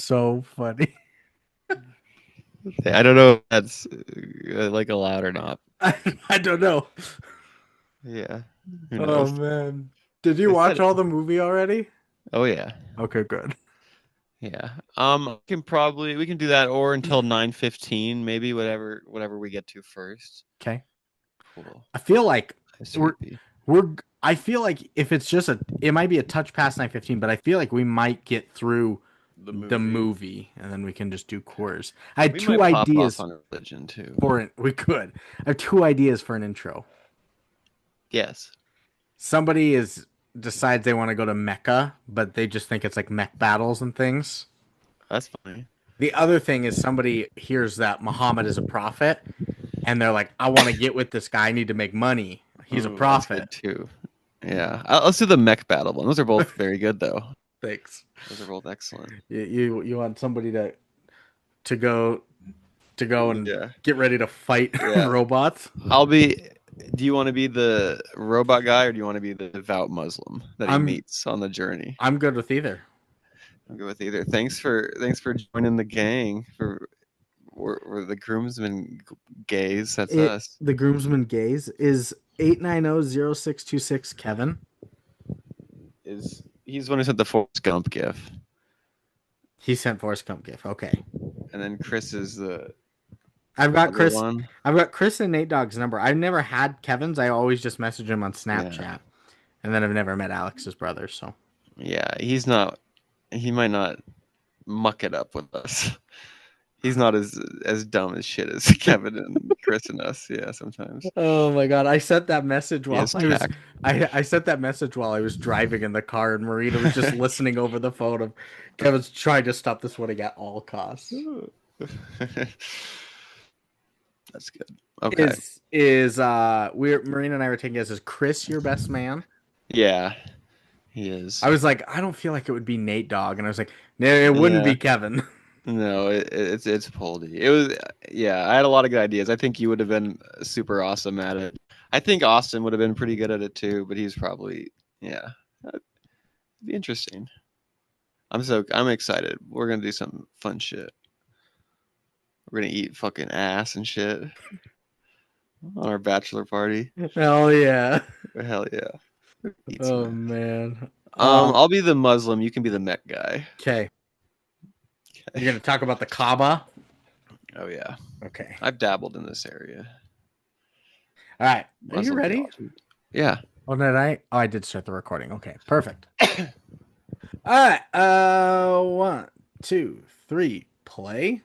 so funny. I don't know if that's like allowed or not. I don't know. Yeah, who Oh knows? man. Did you They watch said, all the movie already? oh yeah, Okay, good. yeah. We can do that or until 9:15, maybe whatever we get to first. Okay. Cool. I feel like we're Sweepy. I feel like if it's just it might be a touch past 9:15, but I feel like we might get through The the movie. movie and then we can just do Okay. chorus. I had We two might pop off ideas on religion too. for it. We could. I have two ideas for an intro. Yes. Somebody is decides they want to go to Mecca, but they just think it's like mech battles and things. That's funny. The other thing is somebody hears that Muhammad is a prophet and they're like, I want to get with this guy. I need to make money. He's a Oh, that's prophet. good too. Yeah. Let's do the mech battle one. Those are both very good though. Thanks. Those are both excellent. You want somebody to go and Yeah. get ready to fight Yeah. robots. I'll be. Do you want to be the robot guy or do you want to be the devout Muslim that he I'm meets on the journey? I'm good with either. I'll go with either. Thanks for joining the gang. We're the groomsmen gays. That's us. The groomsman gaze is 8900626 Kevin. He's the one who sent the Forrest Gump gif, He sent Forrest Gump gift. Okay. and then Chris is the I've got other Chris one. I've got Chris and Nate Dogg's number. I've never had Kevin's. I always just message him on Yeah, Snapchat. And then I've never met Alex's brother, so yeah. He's not. He might not muck it up with us. He's not as dumb as shit as Kevin and Chris and us. Yeah, sometimes oh my god, I sent that message he while has I was tact. I sent that message while I was driving in the car and Marina was just listening over the phone of Kevin's trying to stop this wedding at all costs. That's good. Okay. We're Marina and I were taking guesses. Chris your best man? Yeah, he is. I was like, I don't feel like it would be Nate Dogg, and I was like, no, it wouldn't Yeah. be Kevin. No, it's Poldy. It was yeah. I had a lot of good ideas. I think you would have been super awesome at it. I think Austin would have been pretty good at it too, but he's probably yeah. That'd be interesting. I'm excited. We're gonna do some fun shit. We're gonna eat fucking ass and shit on our bachelor party. Hell yeah. Hell yeah. Eat some Oh ass. man. I'll be the Muslim. You can be the Met guy. Okay. You're Okay. gonna talk about the Kaaba? Oh yeah. Okay. I've dabbled in this area. All right. Are you Muslim ready? theology. Yeah. Oh, did I? Oh, I did start the recording. Okay, perfect. All right. One, two, three, play.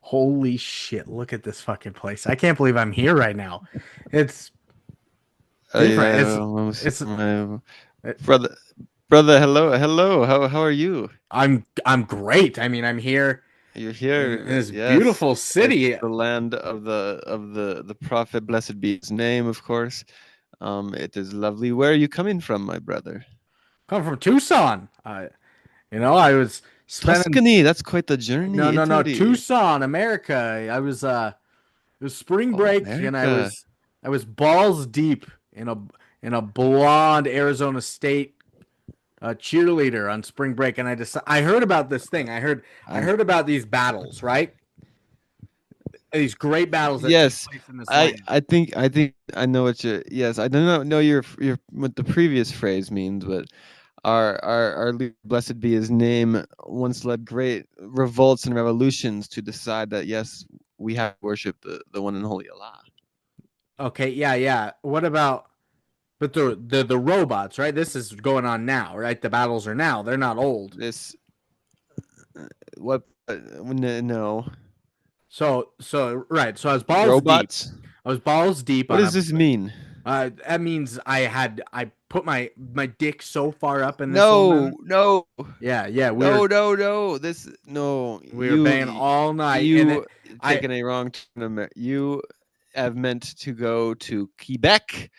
Holy shit! Look at this fucking place. I can't believe I'm here right now. It's different. It's My it, brother, brother. Hello, hello. How are you? I'm great. I mean, I'm here You're in here. this Yes, beautiful it's city. the land of the prophet. Blessed be his name, of course. It is lovely. Where are you coming from, my brother? Come from Tucson. I was spending Tuscany. That's quite the journey. no Italy. Tucson, America. It was spring Oh, break and America. I was balls deep in a blonde Arizona State cheerleader on spring break, and I heard about this thing. I I'm heard about these battles, right? These great battles that take Yes, place in this I land. I think I think I know what you. Yes, I don't know your what the previous phrase means, but our blessed be his name once led great revolts and revolutions to decide that yes, we have to worship the one and holy Allah. Okay, yeah, yeah. What about but the robots, right? This is going on now, right? The battles are now. They're not old. This what no So right. So I was balls deep. robots. I was balls deep What on does a. this mean? That means I put my dick so far up in this No, woman. no, Yeah, yeah. no, no, no. This no. We were banging all night, and then You I taking a wrong turn. You have meant to go to Quebec,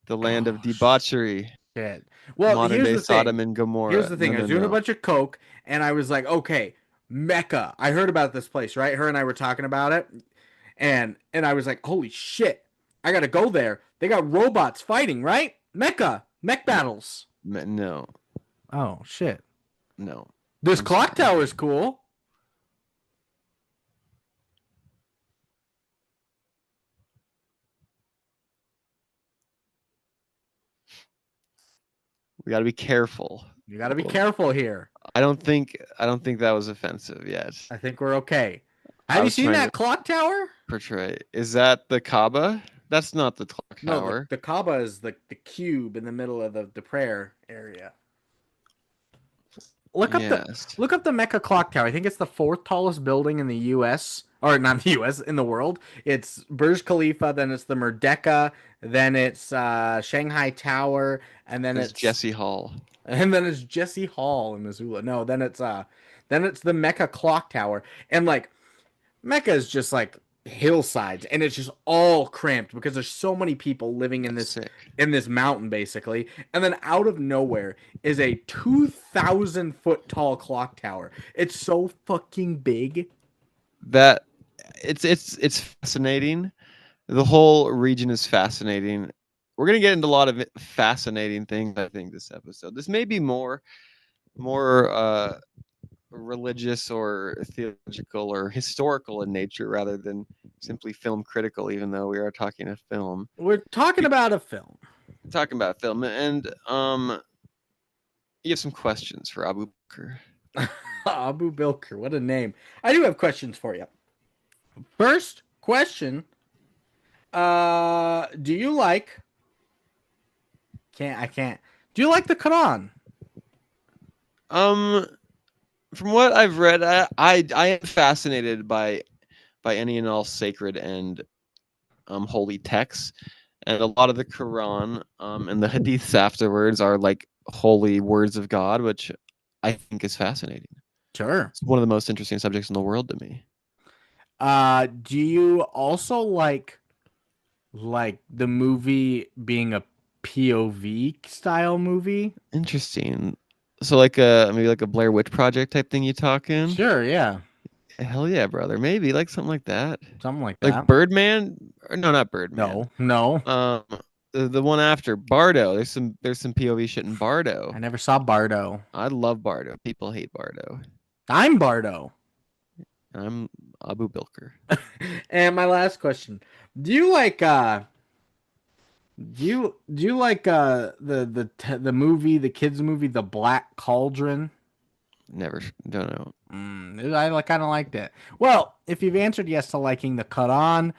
the land of oh debauchery, shit. Well, modern day Sodom and Here's Gomorrah. the No, thing. I no, was doing a no. bunch of coke, and I was like, okay, Mecca. I heard about this place, right? Her and I were talking about it, and I was like, holy shit, I gotta go there. They got robots fighting, right? Mecca. Mech battles. No, Oh shit. no. This I'm clock sorry. tower is cool. We got to be careful. You got to be Well, careful here. I don't think that was offensive yet. I think we're okay. I Have you was seen trying to that clock tower? portray. Is that the Kaaba? That's not the clock No, tower. the Kaaba is the cube in the middle of the prayer area. Look up the Yes. look up the Mecca clock tower. I think it's the fourth tallest building in the U.S. or not the U.S. in the world. It's Burj Khalifa, then it's the Merdeka, then it's Shanghai Tower, and then It's it's Jesse Hall. Jesse Hall in Missoula. No, then it's the Mecca clock tower, and like Mecca is just like hillsides, and it's just all cramped because there's so many people living That's sick. in this mountain basically. And then out of nowhere is a 2,000 foot tall clock tower. It's so fucking big. That it's fascinating. The whole region is fascinating. We're gonna get into a lot of fascinating things. I think this episode. This may be more religious or theological or historical in nature rather than simply film critical. Even though we are talking a film, We're talking we about a film. talking about film, and you have some questions for Abu Bakr. Abu Bilker, what a name. I do have questions for you. First question, do you like can't I can't. Do you like the Quran? Um, from what I've read, I am fascinated by any and all sacred and holy texts, and a lot of the Quran and the Hadiths afterwards are like holy words of God, which I think is fascinating. Sure. It's one of the most interesting subjects in the world to me. Do you also like the movie being a POV style movie? Interesting. So like a maybe like a Blair Witch Project type thing you talking? Sure, yeah. Hell yeah, brother. Maybe like something like that. Something like Like that. Birdman? Or no, not Birdman. No, no. Um, the one after Bardo. There's some POV shit in I Bardo. never saw Bardo. I love Bardo. People hate Bardo. I'm Bardo. I'm Abu Bilker. And my last question. Do you like do you like the movie, the kids movie The Black Cauldron? Never don't know. I like kind of liked it. Well, if you've answered yes to liking the Quran,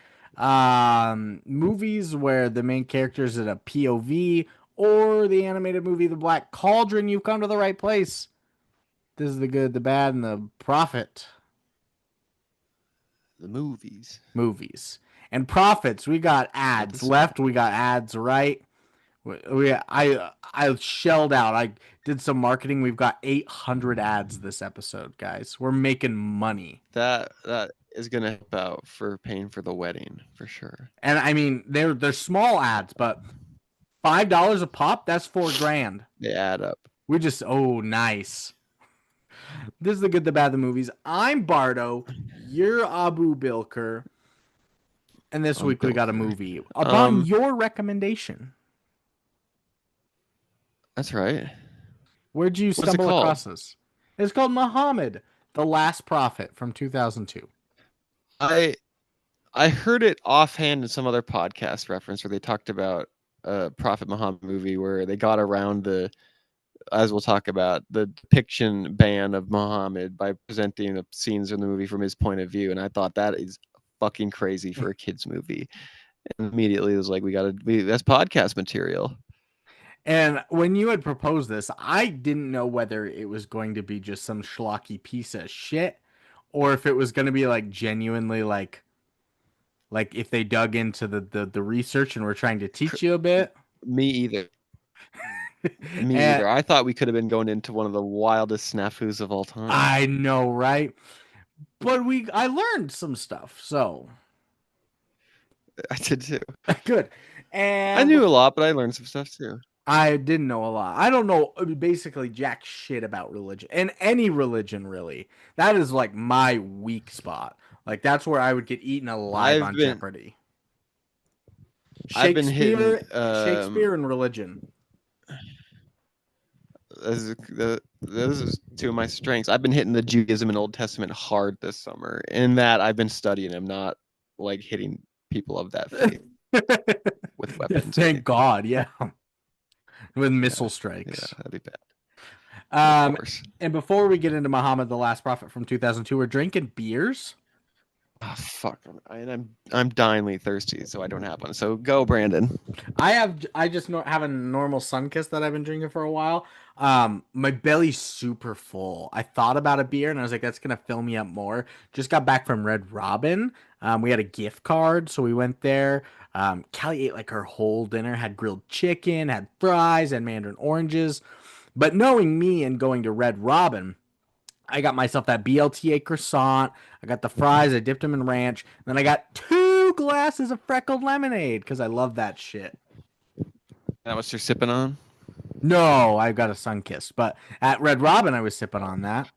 movies where the main character is at a POV, or the animated movie The Black Cauldron, you've come to the right place. This is the good, the bad, and the prophet The movies. movies. And profits, we got What ads this? left, we got ads right. I shelled out. I did some marketing. We've got 800 ads this episode, guys. We're making money. That is gonna help out for paying for the wedding for sure. And I mean, they're small ads, but $5 a pop, that's 4 grand. They add up. We just nice. This is the good, the bad, the movies. I'm Bardo. You're Abu Bilker. And this I'm week we got a Bilker. movie upon your recommendation. That's right. Where'd you What's it stumble called? across this? It's called Muhammad, the Last Prophet from 2002. I I heard it offhand in some other podcast reference where they talked about a Prophet Muhammad movie where they got around the, as we'll talk about, the depiction ban of Muhammad by presenting the scenes in the movie from his point of view. And I thought that is fucking crazy for a kids movie. And immediately it was like, that's podcast material. And when you had proposed this, I didn't know whether it was going to be just some schlocky piece of shit or if it was going to be like genuinely like if they dug into the research and were trying to teach you a bit. Me either. Me And either. I thought we could have been going into one of the wildest snafus of all time. I know, right? But I learned some stuff, so I did too. good. I And knew a lot, but I learned some stuff too. I didn't know a lot. I don't know basically jack shit about religion and any religion really. That is like my weak spot. Like that's where I would get eaten alive I've on been Jeopardy. I've been hitting Shakespeare and religion. this is two of my strengths. I've been hitting the Judaism and Old Testament hard this summer. In that I've been studying. I'm not like hitting people of that faith with weapons or Thank anything. God, yeah. With Yeah, missile yeah, strikes. that'd be bad. Of Um, course. and before we get into Muhammad, the last prophet from 2002, we're drinking beers. Oh fuck! I'm dyingly thirsty, so I don't have one. So go, Brandon. I just have a normal Sunkiss that I've been drinking for a while. My belly's super full. I thought about a beer and I was like, that's gonna fill me up more. Just got back from Red Robin. We had a gift card, so we went there. Callie ate like her whole dinner, had grilled chicken, had fries, and mandarin oranges. But knowing me and going to Red Robin, I got myself that BLTA croissant. I got the fries. I dipped them in ranch. And then I got 2 glasses of freckled lemonade because I love that shit. That what you're sipping on? No, I got a Sunkist, but at Red Robin, I was sipping on that.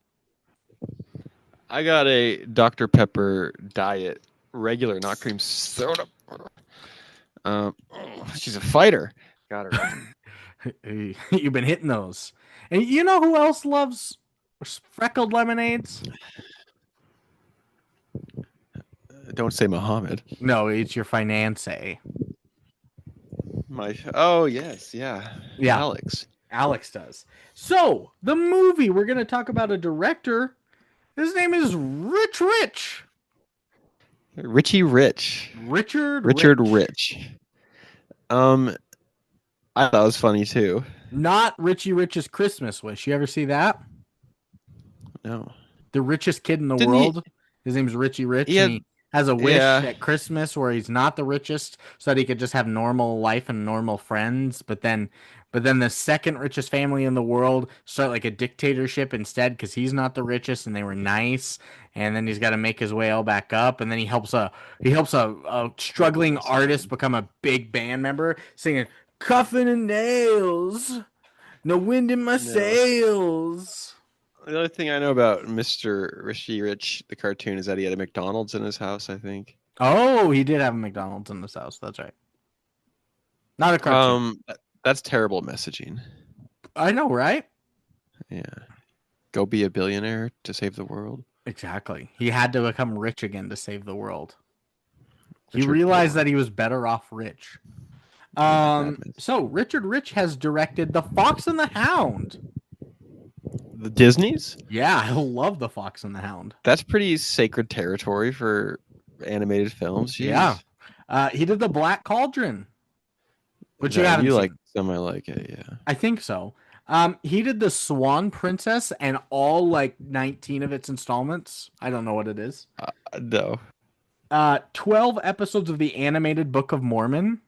I got a Dr Pepper diet, regular, not cream soda. She's a fighter. Got her. You've been hitting those. And you know who else loves freckled lemonades? Don't say Muhammad. No, it's your fiance. Oh yes, yeah. Yeah, Alex. Alex does. So, the movie, we're going to talk about a director. His name is Rich Rich. Richie Rich. Richard Rich. I thought it was funny too. Not Richie Rich's Christmas Wish. You ever see that? No. The richest kid in the Didn't world. His name's Richie Rich, he and had he has a wish yeah. at Christmas where he's not the richest, so that he could just have normal life and normal friends. But then the second richest family in the world start like a dictatorship instead because he's not the richest and they were nice. And then he's got to make his way all back up, and then he helps a struggling artist become a big band member, singing "Coffin and Nails." No wind in my No. sails. The other thing I know about Mr. Richie Rich, the cartoon, is that he had a McDonald's in his house, I think. Oh, he did have a McDonald's in his house. That's right. Not a cartoon. That's terrible messaging. I know, right? Yeah. Go be a billionaire to save the world. Exactly. He had to become rich again to save the world. He Richard realized Poor. that he was better off rich. Bad So Richard Rich has directed The Fox and the Hound. The Disney's? Yeah, I love The Fox and the Hound. That's pretty sacred territory for animated films. Jeez. Yeah. He did The Black Cauldron. Which No, you haven't seen. like some, I like it, yeah. I think so. He did The Swan Princess and all like 19 of its installments. I don't know what it is. No. 12 episodes of the animated Book of Mormon.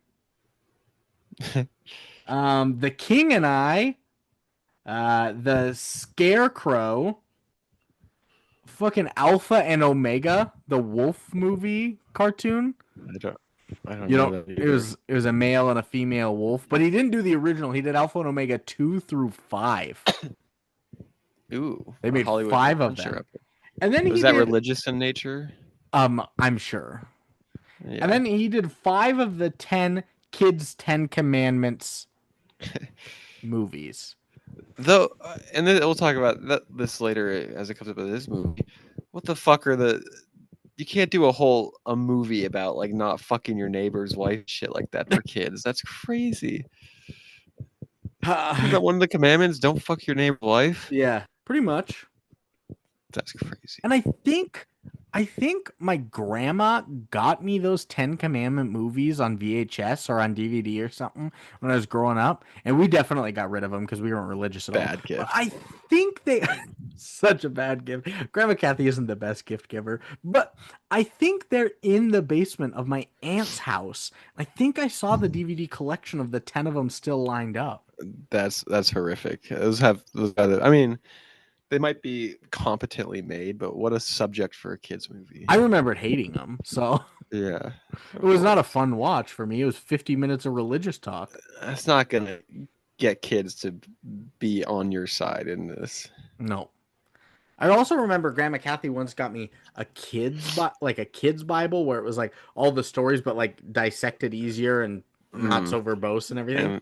The King and I, the Scarecrow, fucking Alpha and Omega, the wolf movie cartoon. I don't You know know, that it was a male and a female wolf, but he didn't do the original. He did Alpha and Omega 2 through 5. Ooh. They made Hollywood 5 of adventure. them. And then Was he that did religious in nature? I'm sure. Yeah. And then he did 5 of the 10 kids 10 commandments movies. Though, and then we'll talk about this later as it comes up with this movie. What the fuck are the? You can't do a movie about like not fucking your neighbor's wife, shit like that for kids. That's crazy. Isn't that one of the commandments? Don't fuck your neighbor's wife. Yeah, pretty much. That's crazy. And I think my grandma got me those 10 Commandment movies on VHS or on DVD or something when I was growing up. And we definitely got rid of them because we weren't religious at all. Bad gift. But I think they such a bad gift. Grandma Kathy isn't the best gift giver, but I think they're in the basement of my aunt's house. I think I saw the DVD collection of the 10 of them still lined up. That's horrific. I mean, they might be competently made, but what a subject for a kids movie. I remembered hating them, so Yeah. it was not a fun watch for me. It was 50 minutes of religious talk. That's not gonna get kids to be on your side in this. No. I also remember Grandma Kathy once got me a kid's Bible where it was like all the stories but like dissected easier and not Mm. so verbose and everything. And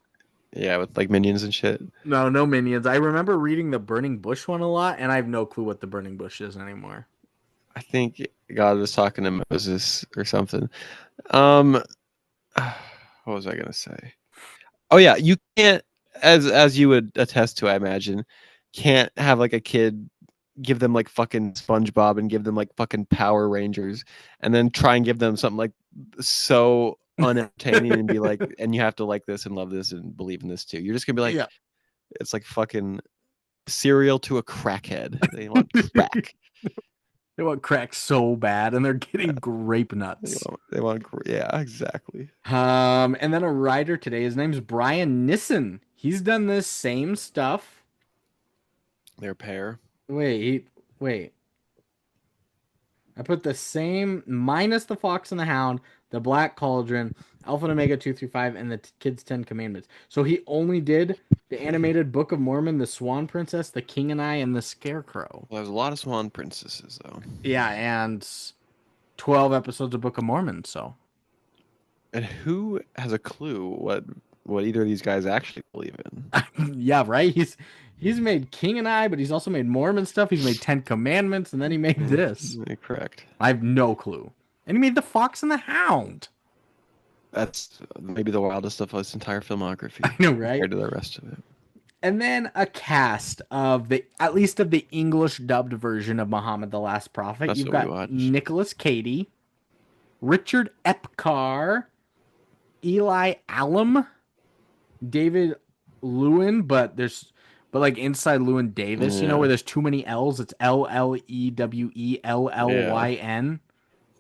yeah, with like minions and shit. No, no minions. I remember reading the Burning Bush one a lot, and I have no clue what the Burning Bush is anymore. I think God was talking to Moses or something. Um, what was I gonna say? Oh yeah, you can't, as you would attest to, I imagine, can't have like a kid give them like fucking SpongeBob and give them like fucking Power Rangers, and then try and give them something like so unentertaining and be like, and you have to like this and love this and believe in this too. You're just gonna be like, Yeah. it's like fucking cereal to a crackhead. They want crack. They want crack so bad, and they're Yeah, getting grape nuts. yeah, exactly. And then a writer today. His name's Brian Nissen. He's done this same stuff. Their pair. Wait, wait. I put the same minus the Fox and the Hound, the Black Cauldron, Alpha and Omega 2 through 5, and the Kids 10 Commandments. So he only did the animated Book of Mormon, the Swan Princess, the King and I, and the Scarecrow. Well, there's a lot of swan princesses though. Yeah, and 12 episodes of Book of Mormon. So And who has a clue what either of these guys actually believe in? yeah, right. He's made King and I, but he's also made Mormon stuff. He's made 10 Commandments, and then he made this. Correct. I have no clue. And he made the Fox and the Hound. That's maybe the wildest of his entire filmography I know, right? compared to the rest of it. And then a cast of the at least of the English dubbed version of Muhammad the Last Prophet. That's You've what we got watched. Nicholas Cady, Richard Epcar, Eli Allam, David Lewin, but like inside Lewin Davis, you know, Yeah. where there's too many L's, it's Lewellyn.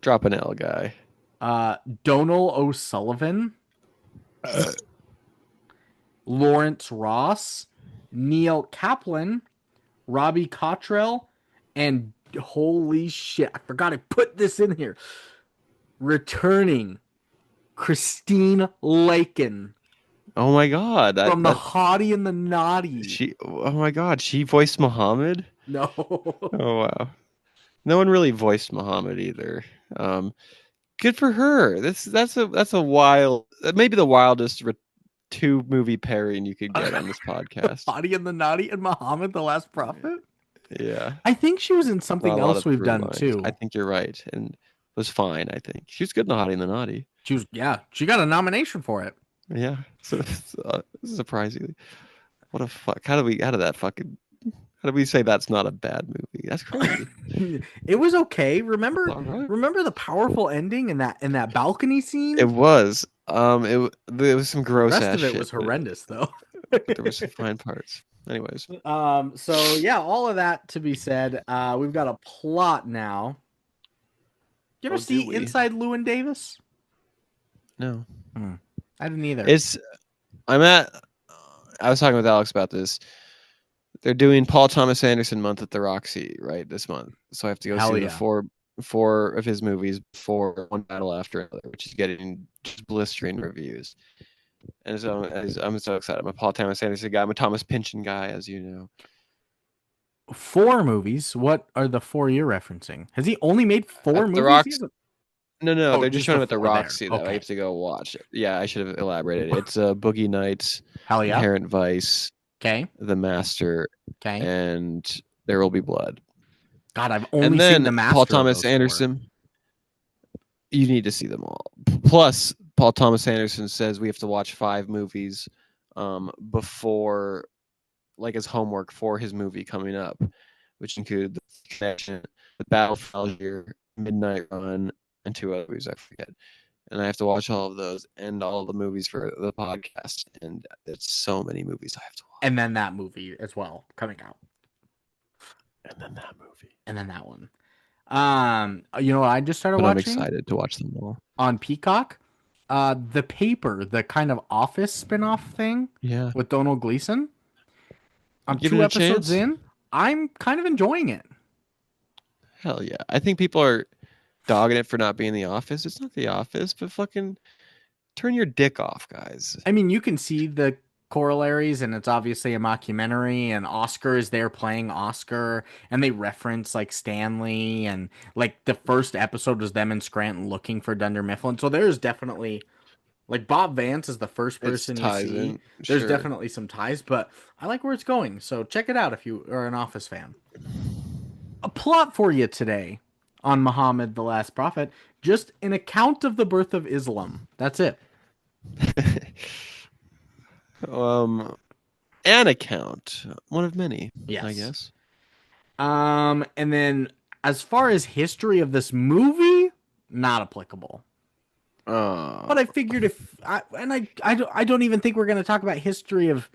Drop an L guy. Donal O'Sullivan, Lawrence Ross, Neil Kaplan, Robbie Cottrell, and holy shit, I forgot I put this in here. Returning Christine Lakin Oh my god, from The Hottie and the Naughty. she. Oh my god, she voiced Muhammad. No. Oh wow. No one really voiced Muhammad either. Good for her. That's a wild, maybe the wildest two movie pairing you could get on this podcast. Hottie and the Naughty and Muhammad the Last Prophet. Yeah, I think she was in not something a lot else of we've through done lines. too. I think you're right, and was fine. I think she was good in the Hottie and the Naughty. She got a nomination for it. Yeah, so surprisingly, what a fuck. How did we say that's not a bad movie? That's crazy. It was okay. Remember, All right. remember the powerful ending in that balcony scene? It was. There was some The gross rest ass of it shit, was horrendous, though. but there was some fine parts. Anyways, So yeah, all of that to be said. We've got a plot now. You ever Oh, do see we? Inside Llewyn Davis? no. I didn't either. I'm at. I was talking with Alex about this. They're doing Paul Thomas Anderson month at the Roxy right this month, so I have to go Hell see yeah. the four of his movies before one battle after another, which is getting just blistering reviews. And so I'm so excited. I'm a Paul Thomas Anderson guy. I'm a Thomas Pynchon guy, as you know. 4 movies. What are the 4 you're referencing? Has he only made 4 At the movies? Roxy. No, Oh, they're just just showing the him at the 4 there. Roxy that I Okay. have to go watch. Yeah, I should have elaborated. It's Boogie Nights, Hell yeah. Inherent Vice, Okay. The Master, Okay. and There Will Be Blood. God, I've And only then seen the master. Paul of Thomas those 4. Anderson. You need to see them all. Plus, Paul Thomas Anderson says we have to watch 5 movies before, like, as homework for his movie coming up, which include The Connection, The Battle for Algiers, Midnight Run, and 2 other movies I forget. And I have to watch all of those and all the movies for the podcast. And it's so many movies I have to watch. And then that movie as well coming out. And then that movie. And then that one. You know what I just started But watching? I'm excited to watch them all. On Peacock. The Paper, the kind of Office spin-off thing. Yeah. With Donald Gleason. I'm Give 2 it a episodes chance. in. I'm kind of enjoying it. Hell yeah. I think people are dogging it for not being The Office. It's not The Office, but fucking turn your dick off, guys. I mean, you can see the corollaries, and it's obviously a mockumentary, and Oscar is there playing Oscar, and they reference like Stanley, and like the first episode was them in Scranton looking for Dunder Mifflin. So there's definitely Like Bob Vance is the first It's person you ties see. in, There's sure. definitely some ties, but I like where it's going. So check it out if you are an Office fan. A plot for you today on Muhammad the Last Prophet. Just an account of the birth of Islam. That's it. um, an account, one of many, I Yes. guess. And then as far as history of this movie, not applicable. But Uh, I figured if I don't even think we're going to talk about history of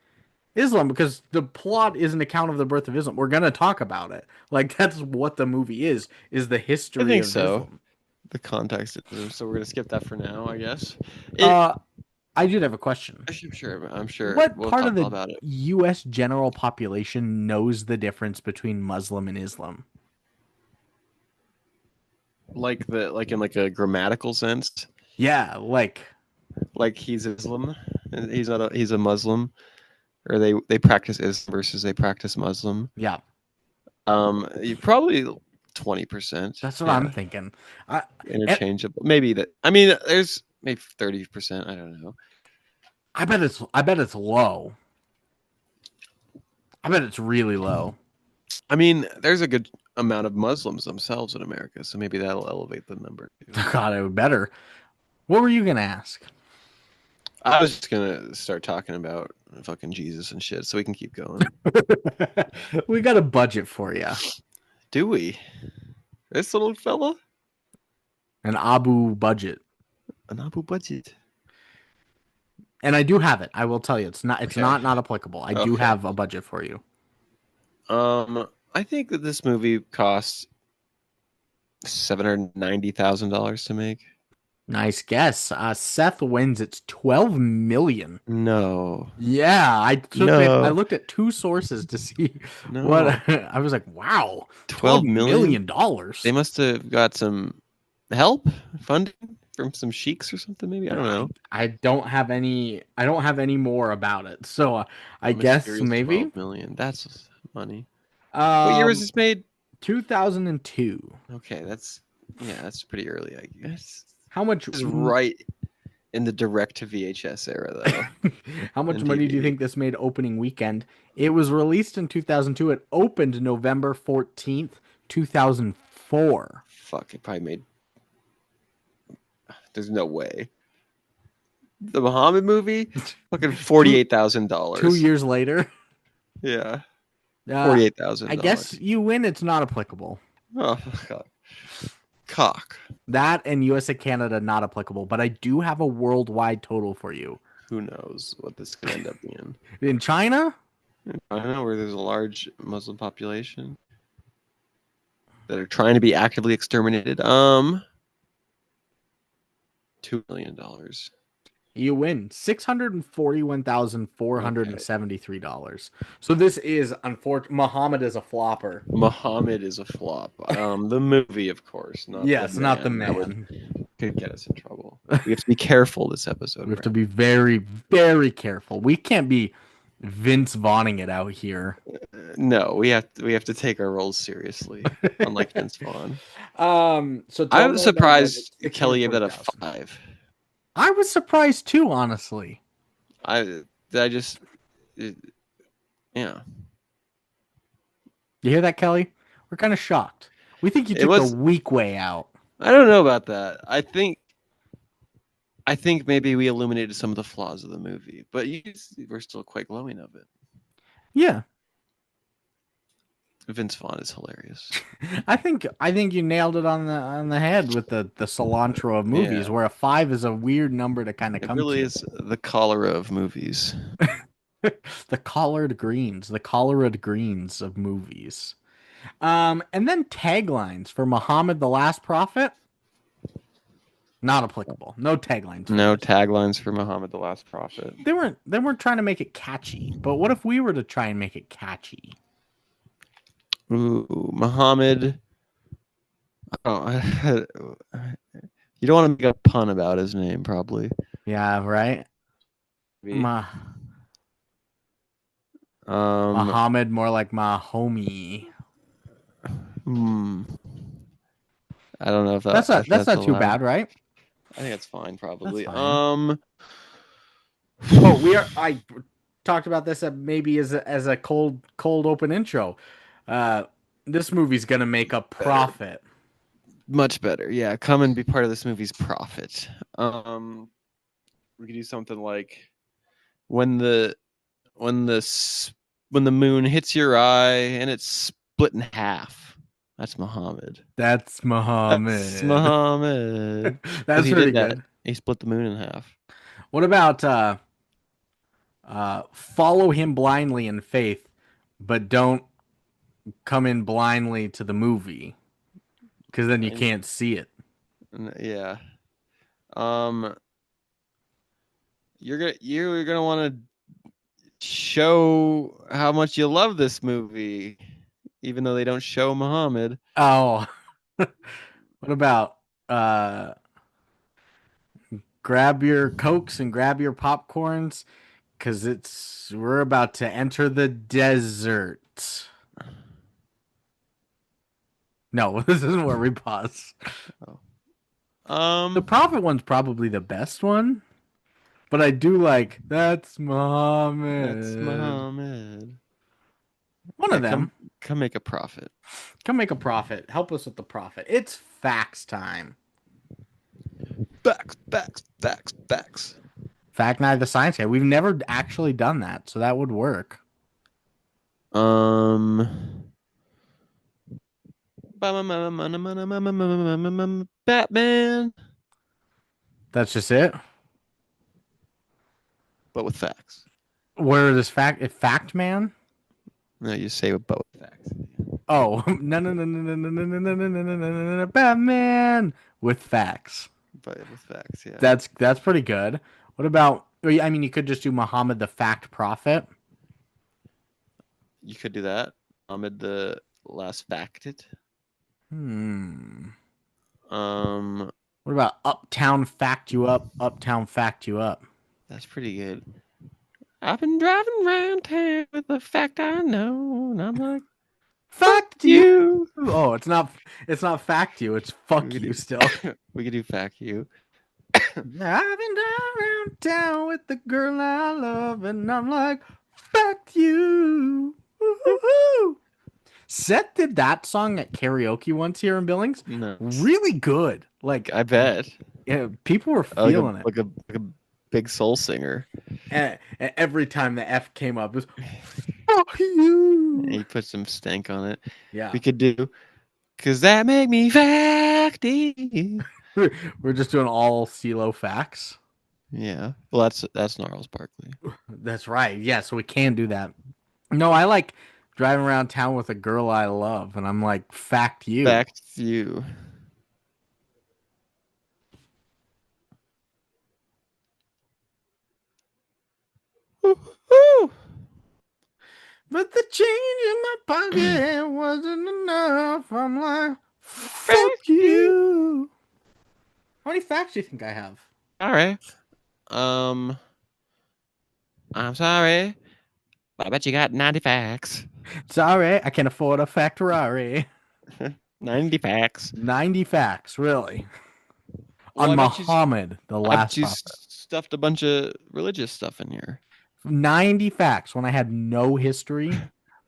Islam because the plot is an account of the birth of Islam. We're going to talk about it. Like that's what the movie is the I history think of so. Islam. The context is there, so we're gonna skip that for now, I guess. It, Uh I did have a question. I'm sure What we'll part of talk all the about it. US general population knows the difference between Muslim and Islam? Like in like a grammatical sense, Yeah, like like he's Islam, and he's not a he's a Muslim, or they practice Islam versus they practice Muslim. yeah, You probably 20%, that's what I'm yeah, thinking. I and interchangeable. Maybe that. I mean, there's maybe 30%. I don't know. I bet it's low. I bet it's really low. I mean, there's a good amount of Muslims themselves in America, so maybe that'll elevate the number too. God, I would better. What were you gonna ask? I was just gonna start talking about fucking Jesus and shit, so we can keep going. We got a budget for you. Do we? This little fella, An Abu budget. an Abu budget. And I do have it. I will tell you, it's Okay. not applicable. I do Okay. have a budget for you. I think that this movie cost $790,000 to make. Nice guess. Seth wins. It's 12 million. No, Yeah, I took it. I no, looked at two sources to see what no. I was like, wow, 12 12 million. million They dollars. must have got some help, funding from some sheiks or something. Maybe I don't know. I don't have any more about it. So I A guess mysterious maybe 12 million. That's money. What year was um this made? 2002. Okay, that's pretty early, I guess. How much This is right in the direct to VHS era, though, how much and money do you DVD. think this made opening weekend? It was released in 2002. It opened November 14th, 2004. Fuck, it probably made. There's no way. The Muhammad movie, fucking Two two $48,000. years later. Yeah, Uh, forty-eight thousand I guess dollars. you win. It's not applicable. Oh god, cock. That and USA Canada not applicable. But I do have a worldwide total for you. Who knows what this could end up being? In China, I don't know where there's a large Muslim population that are trying to be actively exterminated. $2 million. you win Okay. $641,473. So this is unfortunate. Muhammad is a flopper. Muhammad is a flop. The movie, of course, not the Yes, not the man. That man. could get us in trouble. We have to be careful this episode. We have to Brad. be very, very careful. We can't be Vince Vaughning it out here. No, we have to take our roles seriously, unlike Vince Vaughn. So I $12 was million budget, surprised Kelly gave that a 640,000. 5. I was surprised too, honestly. I just yeah. You hear that, Kelly? We're kind of shocked. We think you It took the was weak way out. I don't know about that. I think maybe we illuminated some of the flaws of the movie, but you were still quite glowing of it. Yeah, Vince Vaughn is hilarious. I think you nailed it on the head with the cilantro of movies, Yeah. where a 5 is a weird number to kind of It come really to. is the cholera of movies. The collared greens of movies. And then taglines for Muhammad the Last Prophet. Not applicable. No taglines. No taglines for Muhammad the Last Prophet. They weren't trying to make it catchy. But what if we were to try and make it catchy? Ooh, Muhammad. Oh, you don't want to make a pun about his name, probably. Yeah, right. Maybe. Um, Muhammad, more like my homie. hmm, I don't know if That's that's not too allowed. bad, right? I think that's fine, That's probably. fine. Oh, we are. I talked about this maybe as a cold open intro. Uh, this movie's gonna make a Better. profit. Much better. Yeah, come and be part of this movie's profit. We could do something like when the when the when the moon hits your eye and it's split in half. That's Muhammad. That's That's Muhammad. Muhammad. Because That's he pretty did that. good. He split the moon in half. What about follow him blindly in faith, but don't come in blindly to the movie because then you And, can't see it. yeah. Um, you're gonna want to show how much you love this movie, even though they don't show Muhammad. Oh, what about uh grab your cokes and grab your popcorns because we're about to enter the desert. No, this isn't where we pause. Oh. The Um, profit one's probably the best one, but I do like that's that's Muhammad. Muhammad. One Yeah, of come them. come make a profit. Come make a profit. Help us with the profit. It's facts time. Facts, facts, facts, facts. Fact Night the Science Guy. We've never actually done that, so that would work. Um, Batman, That's just it. but with facts. Where this fact man? No, you say but with facts. Oh, no, no, no, no, no, no, no, no, no, no, no, no, no, no, Batman with facts. But with facts, yeah. That's pretty good. What about? I mean, you could just do Muhammad the Fact Prophet. You could do that. Amid the last facted. Hmm. Um, What about Uptown Fact You Up? Uptown Fact You Up. that's pretty good. I've been driving around town with the fact I know, and I'm like, fuck Fact you. you. Oh, it's not. It's not fact you. It's We fuck could you do, still. we could do fact you. I've been around town with the girl I love, and I'm like, fuck you. Woo-hoo-hoo. Seth did that song at karaoke once here in Billings. Nice. Really good. Like, I bet. yeah, people were Like a feeling it. like a like a big soul singer. And every time the F came up, it was fuck you. He put some stank on it. Yeah. We could do because that make me facty. We're just doing all CeeLo facts. Yeah. Well, that's Gnarls Barkley. That's right. Yeah, so we can do that. No, I like driving around town with a girl I love, and I'm like, fact you. Fact you. Woo-hoo. But the change in my pocket wasn't enough. I'm like, fuck Fact you. you. How many facts do you think I have? All right. Um, I'm sorry. I bet you got 90 facts. Sorry, I can't afford a Ferrari. 90 facts. 90 facts, really. Well, On Muhammad, the I bet last you prophet. stuffed a bunch of religious stuff in here. 90 facts when I had no history.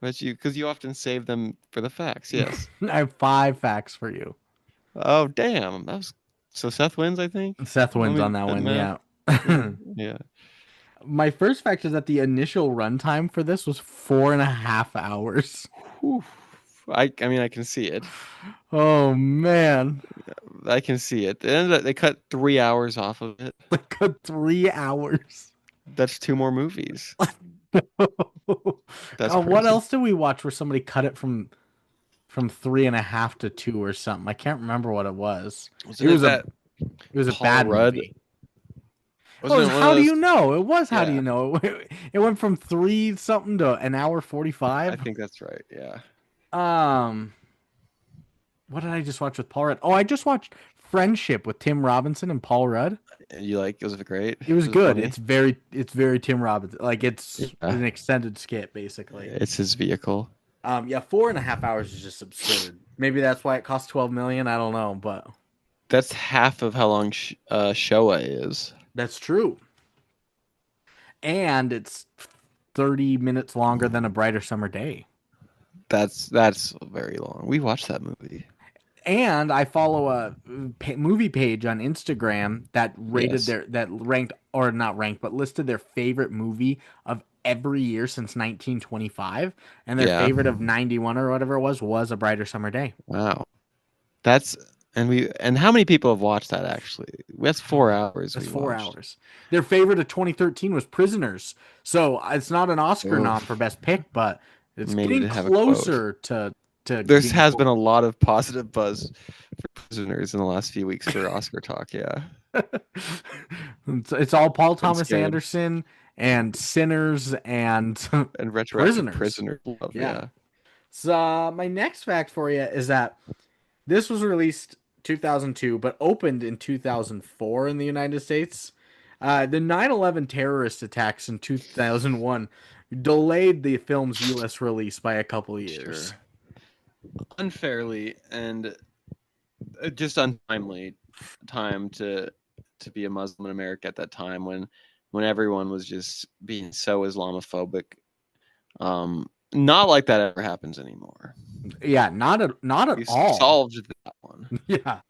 But because you often save them for the facts. Yes. I have 5 facts for you. Oh, damn. That was so Seth wins, I think. Seth Let wins me on that do the one, math. yeah. Yeah. My first fact is that the initial runtime for this was 4.5 hours. Whew. I mean, I can see it. Oh man. I can see it. They cut 3 hours off of it. Like 3 hours. That's 2 more movies. That's What crazy. else did we watch where somebody cut it from 3.5 to 2 or something? I can't remember what it was. Wasn't it that It was a Paul bad Rudd? movie. Oh, it Wasn't was it one of How Do those? You Know? It was How Do Yeah, You Know? It went from 3 something to an hour I 45. think that's right. Yeah. Um, what did I just watch with Paul Rudd? Oh, I just watched Friendship with Tim Robinson and Paul Rudd. You like? Was it great? It was Was it good. funny? It's very Tim Robinson. Like it's Yeah. an extended skit basically. It's his vehicle. Yeah, 4.5 hours is just absurd. Maybe that's why it cost 12 million. I don't know, but That's half of how long Showa is. That's true. And it's 30 minutes longer than A Brighter Summer Day. That's very long. We watched that movie. And I follow a movie page on Instagram that Yes. that ranked, or not ranked, but listed their favorite movie of every year since 1925, and their Yeah. favorite of 91 or whatever it was A Brighter Summer Day. Wow. That's and how many people have watched that actually? That's 4 hours That's we 4 watched. hours. Their favorite of 2013 was Prisoners. So it's not an Oscar nom for Oof. best pick, but it's Maybe getting to have a quote. closer to There being a has been quote. a lot of positive buzz for Prisoners in the last few weeks for Oscar talk. Yeah. It's all Paul Been Thomas scared. Anderson and Sinners and And retroactive Prisoners. Prisoner love. Yeah. Yeah. So my next fact for you is that this was released 2002, but opened in 2004 in the United States. The 9/11 terrorist attacks in 2001 delayed the film's U.S. release by a couple of years. Sure. Unfairly and just untimely time to be a Muslim in America at that time when everyone was just being so Islamophobic. Not like that ever happens anymore. Yeah, not at We all. solved that one. Yeah.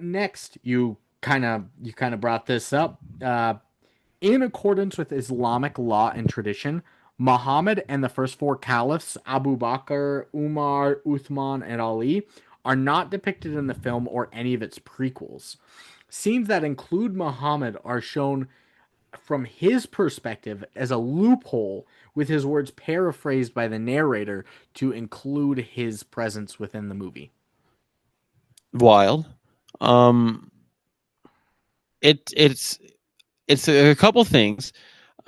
Next, you kind of brought this up. In accordance with Islamic law and tradition, Muhammad and the first four caliphs, Abu Bakr, Umar, Uthman, and Ali, are not depicted in the film or any of its prequels. Scenes that include Muhammad are shown from his perspective as a loophole, with his words paraphrased by the narrator to include his presence within the movie. Wild. Um, it's a couple things.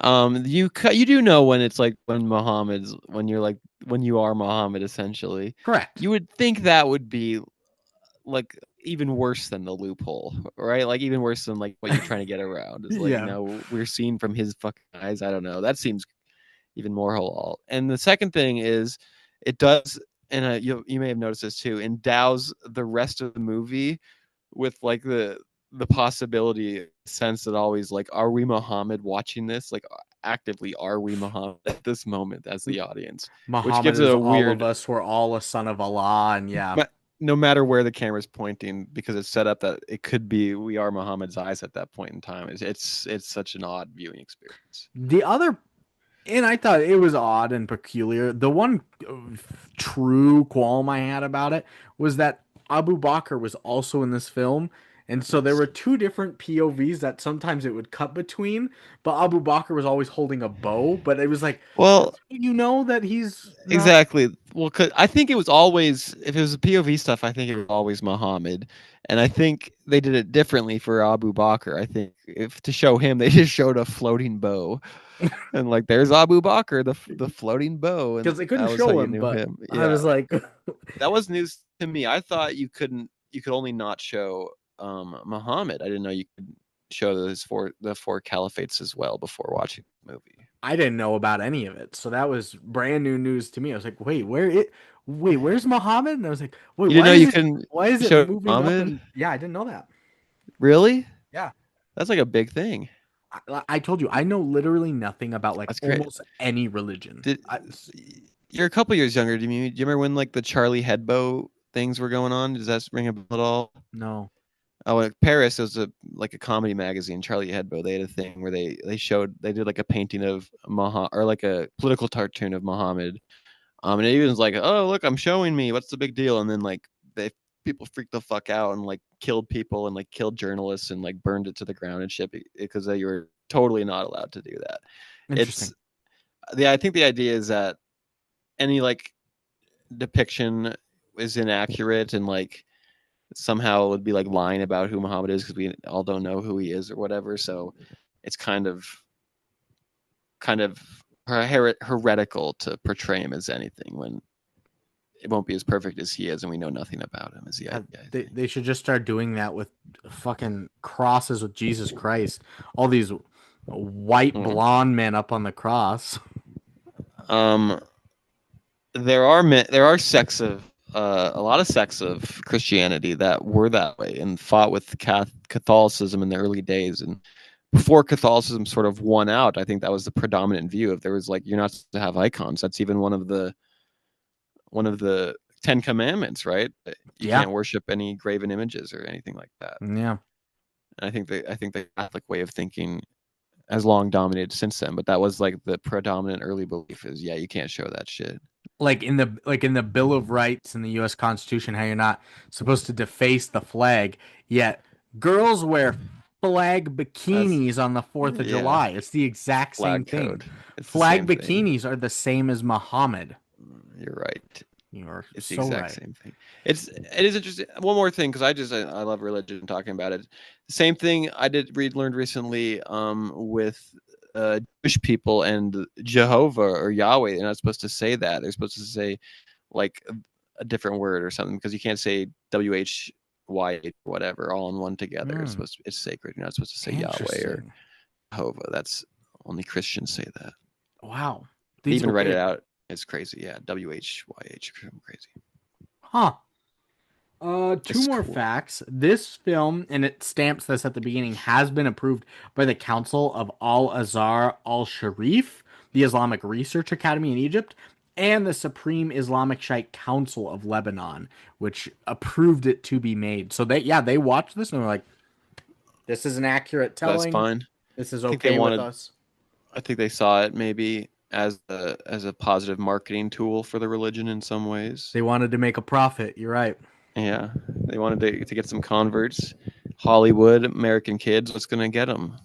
You do know when it's like when you're like when you are Muhammad essentially. Correct. You would think that would be like even worse than the loophole, right? Like even worse than like what you're trying to get around is like Yeah. we're seeing from his fucking eyes. I don't know. That seems even more halal. And the second thing is it does, and you may have noticed this too, endows the rest of the movie with like the possibility sense that always like are we Muhammad watching this like actively are we Muhammad at this moment as the audience, which Muhammad gives it is a all of weird us. We're all a son of Allah, and yeah. no matter where the camera's pointing because it's set up that it could be we are Muhammad's eyes at that point in time. It's such an odd viewing experience. The other, and I thought it was odd and peculiar. The one true qualm I had about it was that Abu Bakr was also in this film. And so there Yes. were two different POVs that sometimes it would cut between, but Abu Bakr was always holding a bow. But it was like, Well, you know that he's not. exactly. Well, 'cause I think it was always if it was POV stuff, I think it was always Muhammad, and I think they did it differently for Abu Bakr. I think if to show him, they just showed a floating bow, and like there's Abu Bakr, the floating bow, and Because they that couldn't was how show you him, knew but him. I Yeah, was like, that was news to me. I thought you could only not show Muhammad. I didn't know you could show the four caliphates as well before watching the movie. I didn't know about any of it. So that was brand new news to me. I was like, where's Muhammad? And I was like, wait, You didn't know you couldn't why is it show moving up? Muhammad? And yeah, I didn't know that. Really? Yeah. That's like a big thing. I told you, I know literally nothing about like That's great. almost any religion. Did you're a couple years younger? Do you remember when like the Charlie Hebdo things were going on? Does that ring a bell at all? No. Oh, in Paris, it was like a comedy magazine, Charlie Hebdo. They had a thing where they did like a painting of Muhammad or like a political cartoon of Muhammad. And it even was like, oh look, I'm showing me. What's the big deal? And then like they people freaked the fuck out and like killed people and like killed journalists and like burned it to the ground and shit because they were totally not allowed to do that. Interesting. It's I think the idea is that any like depiction is inaccurate and like somehow it would be like lying about who Muhammad is because we all don't know who he is or whatever. So it's kind of heretical to portray him as anything when it won't be as perfect as he is and we know nothing about him. Is the idea? I think. They should just start doing that with fucking crosses with Jesus Christ. All these white Mm. blonde men up on the cross. Um, there are sects of a lot of sects of Christianity that were that way and fought with Catholicism in the early days. And before Catholicism sort of won out, I think that was the predominant view. If there was like, you're not supposed to have icons. That's even one of the 10 Commandments, right? You Yeah. can't worship any graven images or anything like that. Yeah. And I think the Catholic way of thinking has long dominated since then, but that was like the predominant early belief is, yeah, you can't show that shit. Like in the Bill of Rights in the US Constitution, how you're not supposed to deface the flag, yet girls wear flag That's bikinis on the 4th of yeah, July. It's the exact same flag thing. code. It's the Flag same thing. bikinis are the same as Muhammad. You're right. You are It's the so exact right. same thing. It is interesting. One more thing, because I love religion talking about it. The same thing I learned recently with Jewish people and Jehovah or Yahweh. They're not supposed to say that. They're supposed to say like a different word or something, because you can't say WHY or whatever all in one together. Hmm, It's sacred. You're not supposed to say Yahweh or interesting. Jehovah. That's only Christians say that. Wow. They These even write it okay. out. It's crazy. Yeah, WHYH. Crazy. Huh. Two It's more cool. facts. This film, and it stamps this at the beginning, has been approved by the Council of Al Azhar Al Sharif, the Islamic Research Academy in Egypt, and the Supreme Islamic Shiite Council of Lebanon, which approved it to be made. So they watched this and were like, "This is an accurate That's telling. fine. This is I think they okay with wanted. us." I think they saw it maybe as a positive marketing tool for the religion in some ways. They wanted to make a profit. You're right. Yeah, they wanted to get some converts. Hollywood, American kids, what's gonna get them?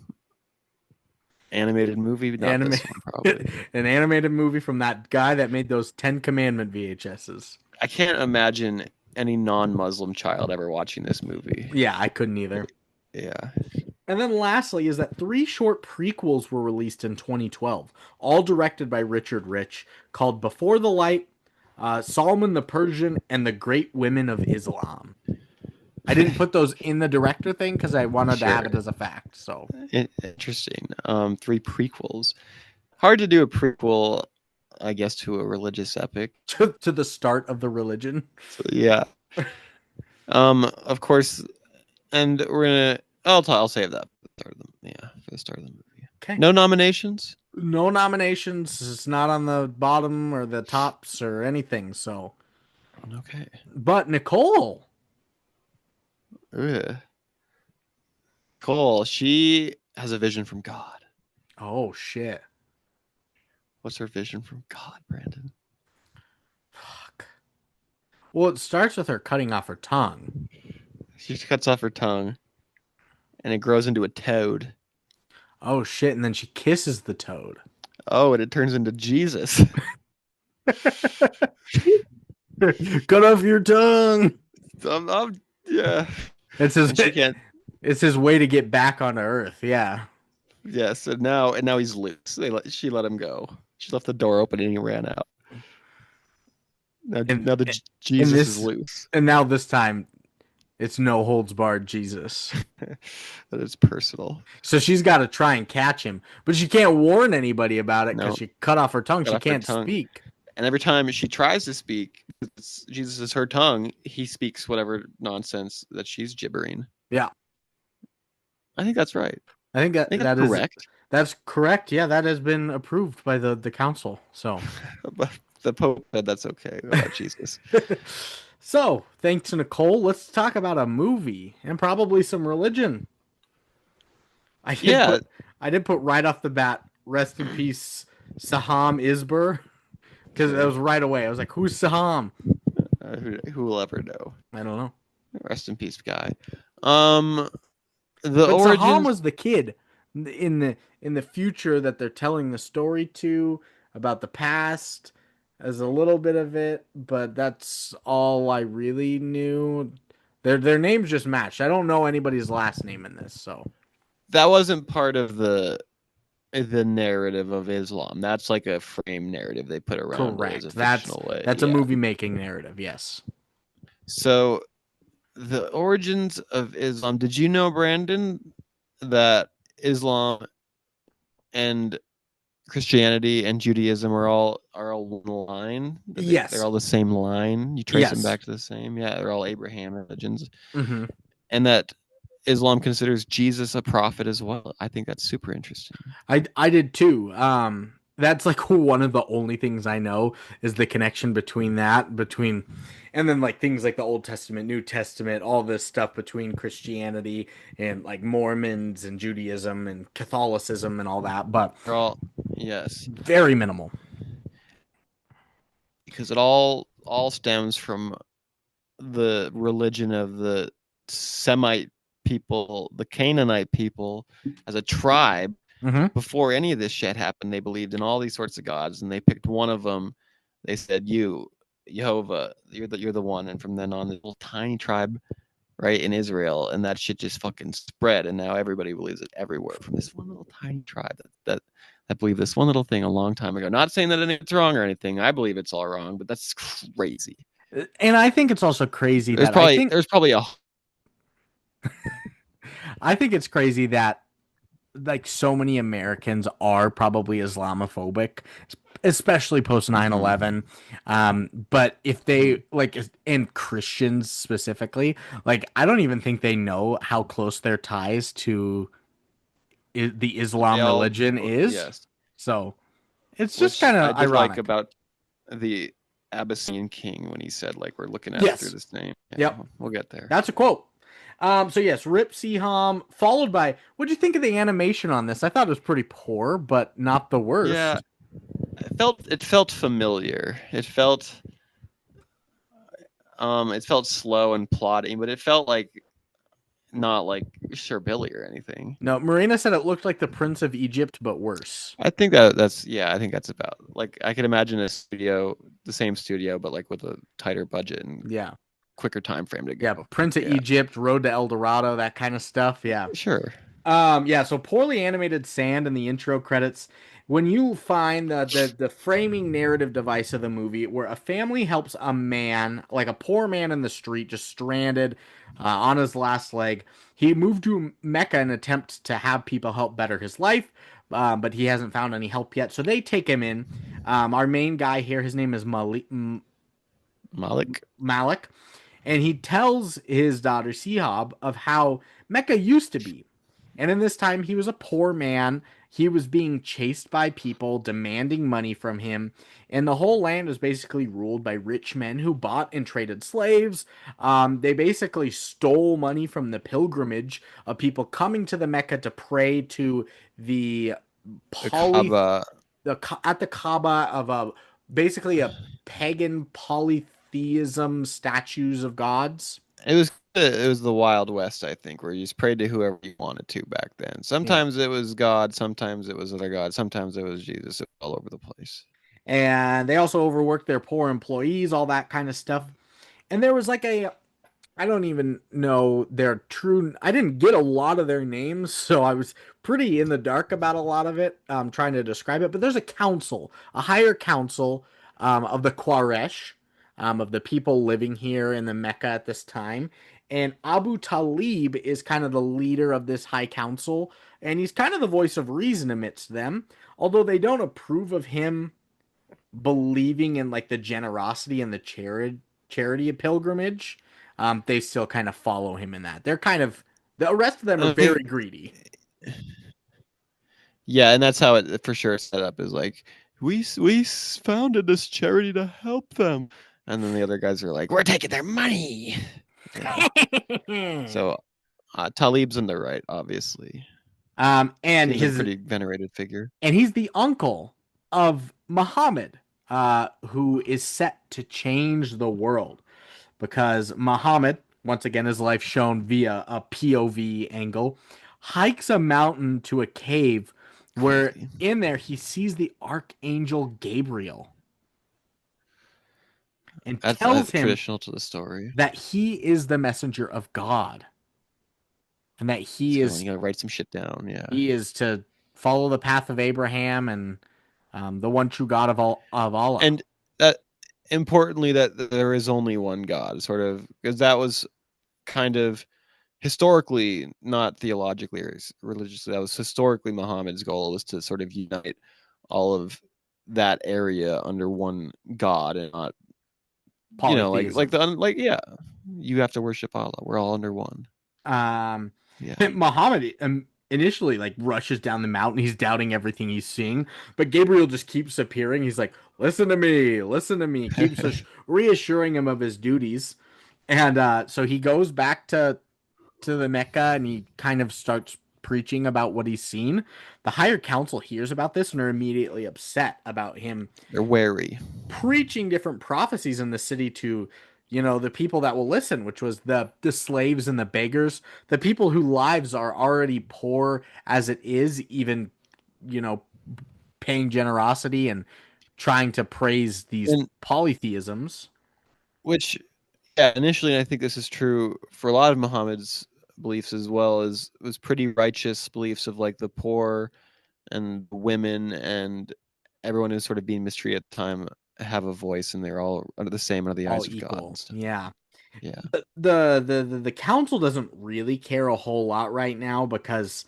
Animated movie, not Anime, this one probably. an animated movie from that guy that made those Ten Commandment VHSs. I can't imagine any non-Muslim child ever watching this movie. Yeah, I couldn't either. Yeah, And then lastly is that three short prequels were released in 2012, all directed by Richard Rich, called Before the Light, Solomon the Persian, and The Great Women of Islam. I didn't put those in the director thing because I wanted to have sure. it as a fact. So Interesting. Three prequels. Hard to do a prequel, I guess, to a religious epic. to the start of the religion. So yeah. Of course, and we're gonna. I'll save that for the start of the movie. Okay. No nominations. No nominations. It's not on the bottom or the tops or anything. So, Okay. but Nicole. Ugh. Cole, she has a vision from God. Oh shit. What's her vision from God, Brandon? Fuck. Well, it starts with her cutting off her tongue. She cuts off her tongue, and it grows into a toad. Oh shit, and then she kisses the toad. Oh, and it turns into Jesus. Cut off your tongue. Yeah. It's his And she can't. it's his way to get back onto Earth. Yeah. Yes, and now he's loose. She let him go. She left the door open and he ran out. Now, And now the in Jesus is this loose. and now this time it's no holds barred Jesus. That is personal. So she's got to try and catch him, but she can't warn anybody about it because No, she cut off her tongue. cut She off her can't tongue. speak. And every time she tries to speak, Jesus is her tongue. He speaks whatever nonsense that she's gibbering. Yeah, I think that's right. I think I think that's correct. that's correct. Yeah, that has been approved by the council. So. But the Pope said that's okay about Jesus. So, thanks to Nicole, let's talk about a movie and probably some religion. I did Yeah. put I did put right off the bat, rest in peace, Saham Isber, because it Sure. was right away. I was like, who's Saham? Who will ever know? I don't know. Rest in peace, guy. Um, the But Saham origins. was the kid in the future that they're telling the story to about the past as a little bit of it, but that's all I really knew. Their names just matched. I don't know anybody's last name in this, so That wasn't part of the narrative of Islam. That's like a frame narrative they put around it as a correct. That's fictional way. that's a Yeah. movie making narrative. Yes. So the origins of Islam. Did you know, Brandon, that Islam and Christianity and Judaism are all one line. They're Yes. all the same line. You trace them Yes. back to the same. Yeah, they're all Abraham religions, Hmm. and that Islam considers Jesus a prophet as well. I think that's super interesting. I did too. That's like one of the only things I know is the connection between that between, and then like things like the Old Testament, New Testament, all this stuff between Christianity and like Mormons and Judaism and Catholicism and all that, but They're all yes, very minimal. because it all stems from the religion of the Semite people, the Canaanite people, as a tribe. Hmm. Before any of this shit happened, they believed in all these sorts of gods, and they picked one of them. They said, "You, Jehovah, you're the one." And from then on, this little tiny tribe, right in Israel, and that shit just fucking spread, and now everybody believes it everywhere from this one little tiny tribe that believed this one little thing a long time ago. Not saying that it's wrong or anything. I believe it's all wrong, but that's crazy. And I think it's also crazy There's that probably there's probably a I think it's crazy that like so many Americans are probably Islamophobic, especially post 9/11. mm-hmm. But if Mm-hmm. they like, and Christians specifically, like I don't even think they know how close their ties to the They Islam all religion is. yes, So it's just which kind I of did like ironic. about the Abyssinian king when he said like we're looking at it through Yes. the same. Yeah, Yep. we'll get there. That's a quote. So yes, Rip Seaham, followed by what do you think of the animation on this? I thought it was pretty poor, but not the Yeah, worst. it felt familiar. It felt slow and plotting, but it felt like not like Sure Billy or anything. No, Marina said it looked like the Prince of Egypt, but worse. I think that's about like I could imagine the same studio, but like with a tighter budget and Yeah. quicker time frame to Yeah. go. Prince of Yeah, Egypt, Road to El Dorado, that kind of stuff. Yeah. sure. Yeah, so poorly animated sand in the intro credits. When you find the framing narrative device of the movie, where a family helps a man, like a poor man in the street, just stranded on his last leg. He moved to Mecca in an attempt to have people help better his life, but he hasn't found any help yet. So they take him in. Our main guy here, his name is Malik. Malik, and he tells his daughter Sihab of how Mecca used to be. And in this time, he was a poor man. He was being chased by people demanding money from him. And the whole land was basically ruled by rich men who bought and traded slaves. They basically stole money from the pilgrimage of people coming to the Mecca to pray to the The poly Kaaba. at the Kaaba of a basically a pagan polytheism statues of gods. It was the Wild West, I think, where you just prayed to whoever you wanted to back then. Yeah. Sometimes it was God, sometimes it was other God, sometimes it was Jesus. It was all over the place. And they also overworked their poor employees, all that kind of stuff. And there was like a I don't even know their true. I didn't get a lot of their names, so I was pretty in the dark about a lot of it, trying to describe it. But there's a council, a higher council of the Quraysh, of the people living here in the Mecca at this time. And Abu Talib is kind of the leader of this high council, and he's kind of the voice of reason amidst them. Although they don't approve of him believing in like the generosity and the charity of pilgrimage, they still kind of follow him in that. They're kind of the rest of them are I mean, very greedy. yeah, and that's how it for sure set up is like we founded this charity to help them, and then the other guys are like, we're taking their money. Yeah. So Talib's in the right, obviously. And Seems like a his pretty venerated figure. and he's the uncle of Muhammad, who is set to change the world because Muhammad, once again, his life shown via a POV angle, hikes a mountain to a cave where Crazy. in there he sees the archangel Gabriel and That's tells him traditional to the story. that he is the messenger of God and that He's going, you gotta write some shit down. Yeah. he is to follow the path of Abraham and the one true God of Allah. And that importantly that there is only one God, sort of, because that was kind of historically, not theologically or religiously, that was historically Muhammad's goal, was to sort of unite all of that area under one god and not, like Polytheism. yeah, you have to worship Allah. We're all under one. Um, Yeah. Muhammad initially like rushes down the mountain. He's doubting everything he's seeing, but Gabriel just keeps appearing. He's like, "Listen to me, listen to me." Keeps reassuring him of his duties, and so he goes back to the Mecca and he kind of starts preaching about what he's seen. The higher council hears about this and are immediately upset about him They're wary. preaching different prophecies in the city to, the people that will listen, which was the slaves and the beggars, the people whose lives are already poor as it is, even, you know paying generosity and trying to praise these And polytheisms. which, yeah, initially I think this is true for a lot of Muhammad's beliefs as well, as was pretty righteous beliefs of like the poor and women and everyone who's sort of being mistreated at the time have a voice and they're all under the same under the All eyes of God equal, and stuff. yeah. Yeah. The council doesn't really care a whole lot right now because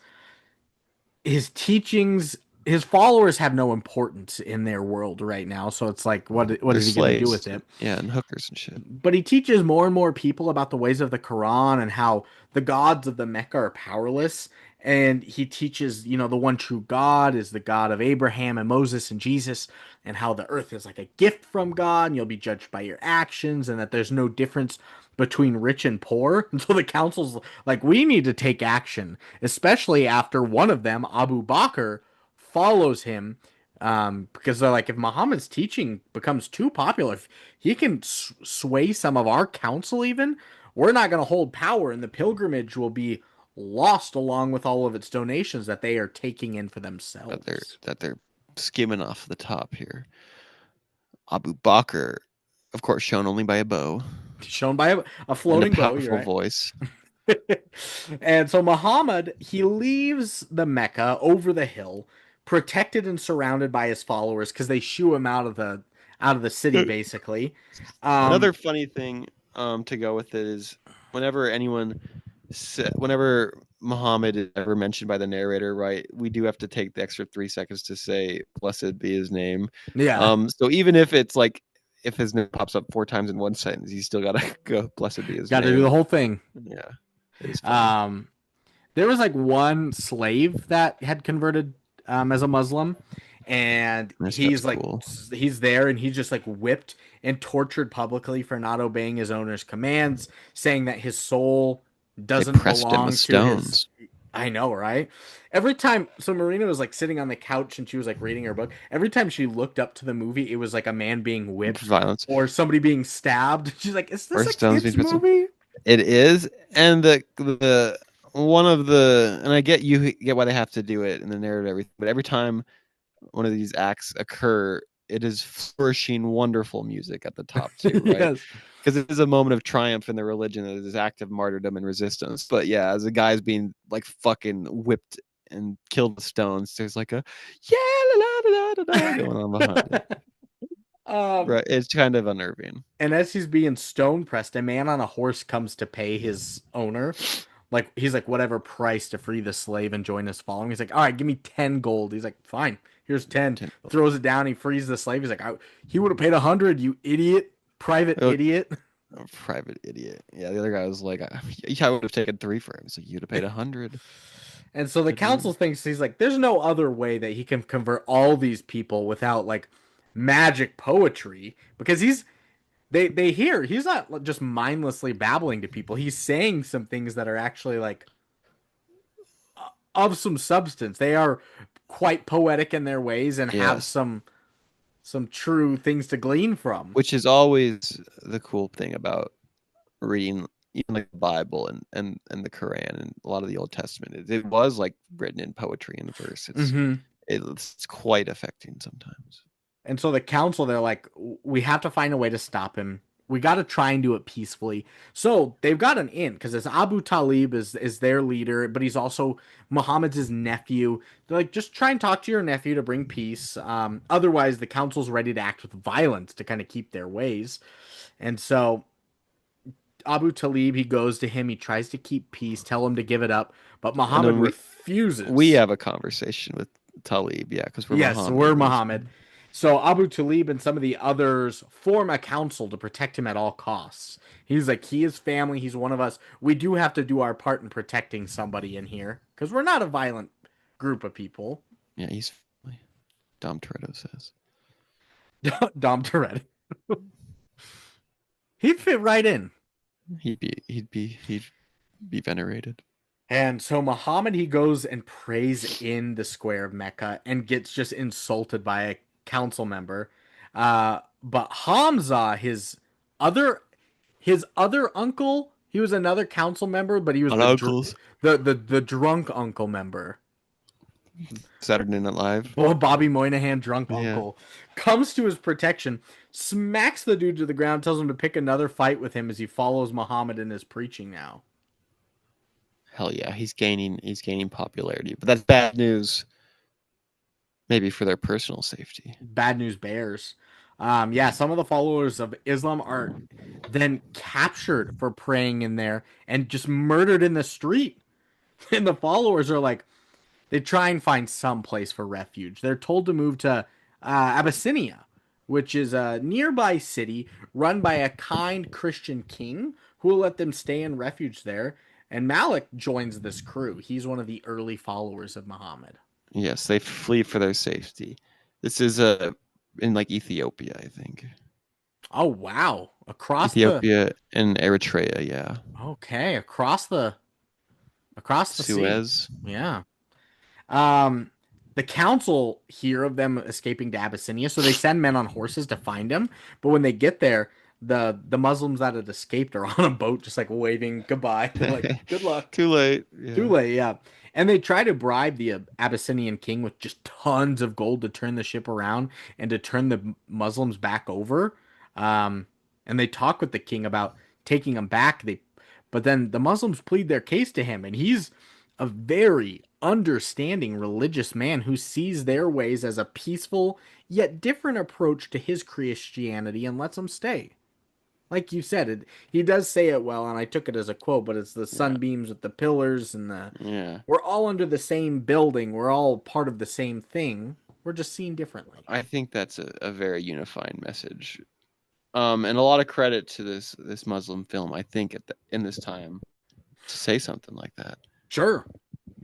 his teachings, his followers have no importance in their world right now. So it's like, what They're is he going to do with slaves. it? Yeah, and hookers and shit. But he teaches more and more people about the ways of the Quran and how the gods of the Mecca are powerless. And he teaches, the one true God is the God of Abraham and Moses and Jesus, and how the earth is like a gift from God, and you'll be judged by your actions, and that there's no difference between rich and poor. And so the council's like, we need to take action, especially after one of them, Abu Bakr, follows him, because they're like, if Muhammad's teaching becomes too popular, if he can sway some of our council, even, we're not going to hold power, and the pilgrimage will be lost along with all of its donations that they are taking in for That they're themselves. that they're skimming off the top here. Abu Bakr, of course, shown only by a bow Shown by a and a floating bow, you're powerful right. voice. And so Muhammad, he leaves the Mecca over the hill, protected and surrounded by his followers because they shoo him out of the city basically. Another Um, funny thing to go with it is whenever whenever Muhammad is ever mentioned by the narrator, right, we do have to take the extra 3 seconds to say, "Blessed be his name." yeah, So even if it's like if his name pops up 4 times in one sentence, you still gotta go, "Blessed be his got to do name." the whole thing. Yeah, it is funny. Um, there was like one slave that had converted as a Muslim, and This guy's he's like cool. he's there and he's just like whipped and tortured publicly for not obeying his owner's commands, saying that his soul They doesn't pressed him with belong to his. stones. I know, right? Every time, so Marina was like sitting on the couch and she was like reading her book. Every time she looked up to the movie, it was like a man being whipped Violence or somebody being stabbed. She's like, "Is this or a stones being kids put. movie?" It is, and the one of the and I get you get why they have to do it in the narrative, everything, but every time one of these acts occur, it is flourishing, wonderful music at the top too, right? Yes. Because it is a moment of triumph in the religion, it is this act of martyrdom and resistance. But yeah, as a guy's being like fucking whipped and killed with stones, there's like a yeah la, la, la, la, la, going on behind it. um, Right, it's kind of unnerving. And as he's being stone pressed, a man on a horse comes to pay his owner. Like, he's like, whatever price to free the slave and join his following. He's like, all right, give me 10 gold. He's like, fine, here's 10. Throws it down. He frees the slave. He's like, he would have paid 100, you idiot, private Oh, idiot. a private idiot. Yeah, the other guy was like, I would have taken 3 for him. He's like, you'd have paid 100. And so the Good man. council thinks, he's like, there's no other way that he can convert all these people without like magic poetry because they hear he's not just mindlessly babbling to people. He's saying some things that are actually like of some substance. They are quite poetic in their ways and have Yes, some true things to glean from. which is always the cool thing about reading even like the Bible and the Quran and a lot of the Old Testament. It was like written in poetry and verse. Hmm. It's quite affecting sometimes. And so the council, they're like, we have to find a way to stop him. We got to try and do it peacefully. So they've got an in because it's Abu Talib is their leader, but he's also Muhammad's his nephew. They're like, just try and talk to your nephew to bring peace. Otherwise, the council's ready to act with violence to kind of keep their ways. And so Abu Talib, he goes to him. He tries to keep peace, tell him to give it up, but And Muhammad then we refuses. have a conversation with Talib, yeah, because we're Yes, Muhammad we're in this Muhammad. one. So Abu Talib and some of the others form a council to protect him at all costs. He's like, he is family. He's one of us. We do have to do our part in protecting somebody in here because we're not a violent group of people. Yeah, he's Dom Toretto says. Dom Toretto. He'd fit right in. He'd be venerated. And so Muhammad, he goes and prays in the square of Mecca and gets just insulted by a council member. But Hamza, other his other uncle, he was another council member, but he was On uncles. the drunk uncle member. Saturday Night Live. Well, Bobby Moynihan, drunk Yeah. uncle, comes to his protection, smacks the dude to the ground, tells him to pick another fight with him as he follows Muhammad in his preaching now. Hell yeah, he's gaining popularity, but that's bad news. Maybe for their personal safety. Bad news bears. Yeah, some of the followers of Islam are then captured for praying in there and just murdered in the street. And the followers are like, they try and find some place for refuge. They're told to move to Abyssinia, which is a nearby city run by a kind Christian king who will let them stay in refuge there. And Malik joins this crew. He's one of the early followers of Muhammad. Yes, they flee for their safety. This is in like Ethiopia, I think. Oh wow! Ethiopia and Eritrea, yeah. Okay, across the sea. Suez. Yeah. Um, the council hear of them escaping to Abyssinia, so they send men on horses to find him. But when they get there, the Muslims that had escaped are on a boat, just like waving goodbye. They're like, "Good luck." Too late. Too Yeah. late, yeah. And they try to bribe the Abyssinian king with just tons of gold to turn the ship around and to turn the Muslims back over. Um, and they talk with the king about taking them back. But then the Muslims plead their case to him, and he's a very understanding religious man who sees their ways as a peaceful yet different approach to his Christianity and lets them stay. Like you said, he does say it well, and I took it as a quote, but it's the Yeah. sunbeams with the pillars and the Yeah. we're all under the same building. We're all part of the same thing. We're just seen differently. I think that's a very unifying message. And a lot of credit to this Muslim film, I think, in this time to say something like that. Sure.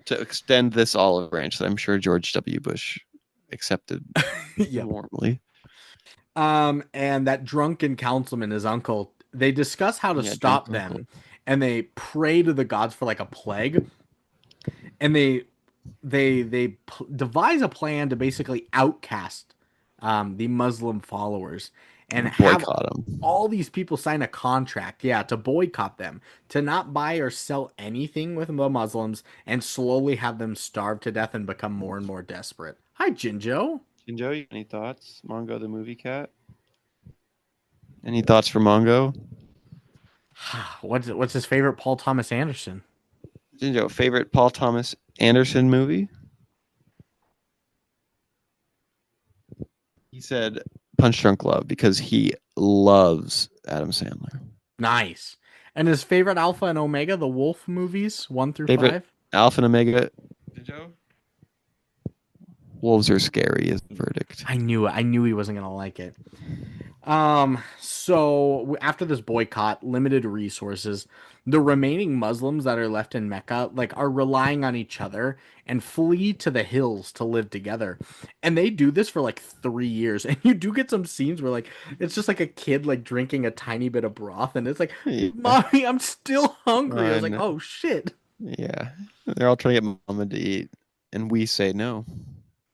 To extend this olive branch that I'm sure George W. Bush accepted Yeah. warmly. And that drunken councilman, his uncle, they discuss how to Yeah, stop drunk them, uncle. and they pray to the gods for like a plague, and they devise a plan to basically outcast the Muslim followers and have Boycott him. all these people sign a contract, yeah, to boycott them, to not buy or sell anything with the Muslims, and slowly have them starve to death and become more and more desperate. Hi, Jinjo. Jinjo, any thoughts? Mongo the movie cat? Any thoughts for Mongo? What's his favorite Paul Thomas Anderson? Jinjo, favorite Paul Thomas Anderson movie? He said Punch Drunk Love because he loves Adam Sandler. Nice. And his favorite Alpha and Omega, the Wolf movies, 1 through Favorite 5. Alpha and Omega. Jinjo? Wolves are scary is the verdict. I knew it. I knew he wasn't gonna like it. So after this boycott, limited resources, the remaining Muslims that are left in Mecca like are relying on each other and flee to the hills to live together. And they do this for like 3 years. And you do get some scenes where like it's just like a kid like drinking a tiny bit of broth and it's like, Yeah. "Mommy, I'm still hungry." I was like, know. "Oh shit." Yeah. They're all trying to get Muhammad to eat. And we say no.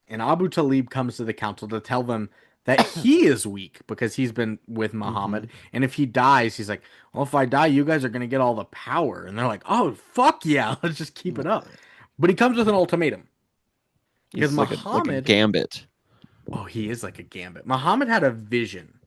And Abu Talib comes to the council to tell them that he is weak because he's been with Muhammad. And if he dies, he's like, "Well, if I die, you guys are going to get all the power." And they're like, "Oh, fuck yeah. Let's just keep it up." But he comes with an ultimatum. Because He's like a Muhammad, gambit. oh, he is like a gambit. Muhammad had a vision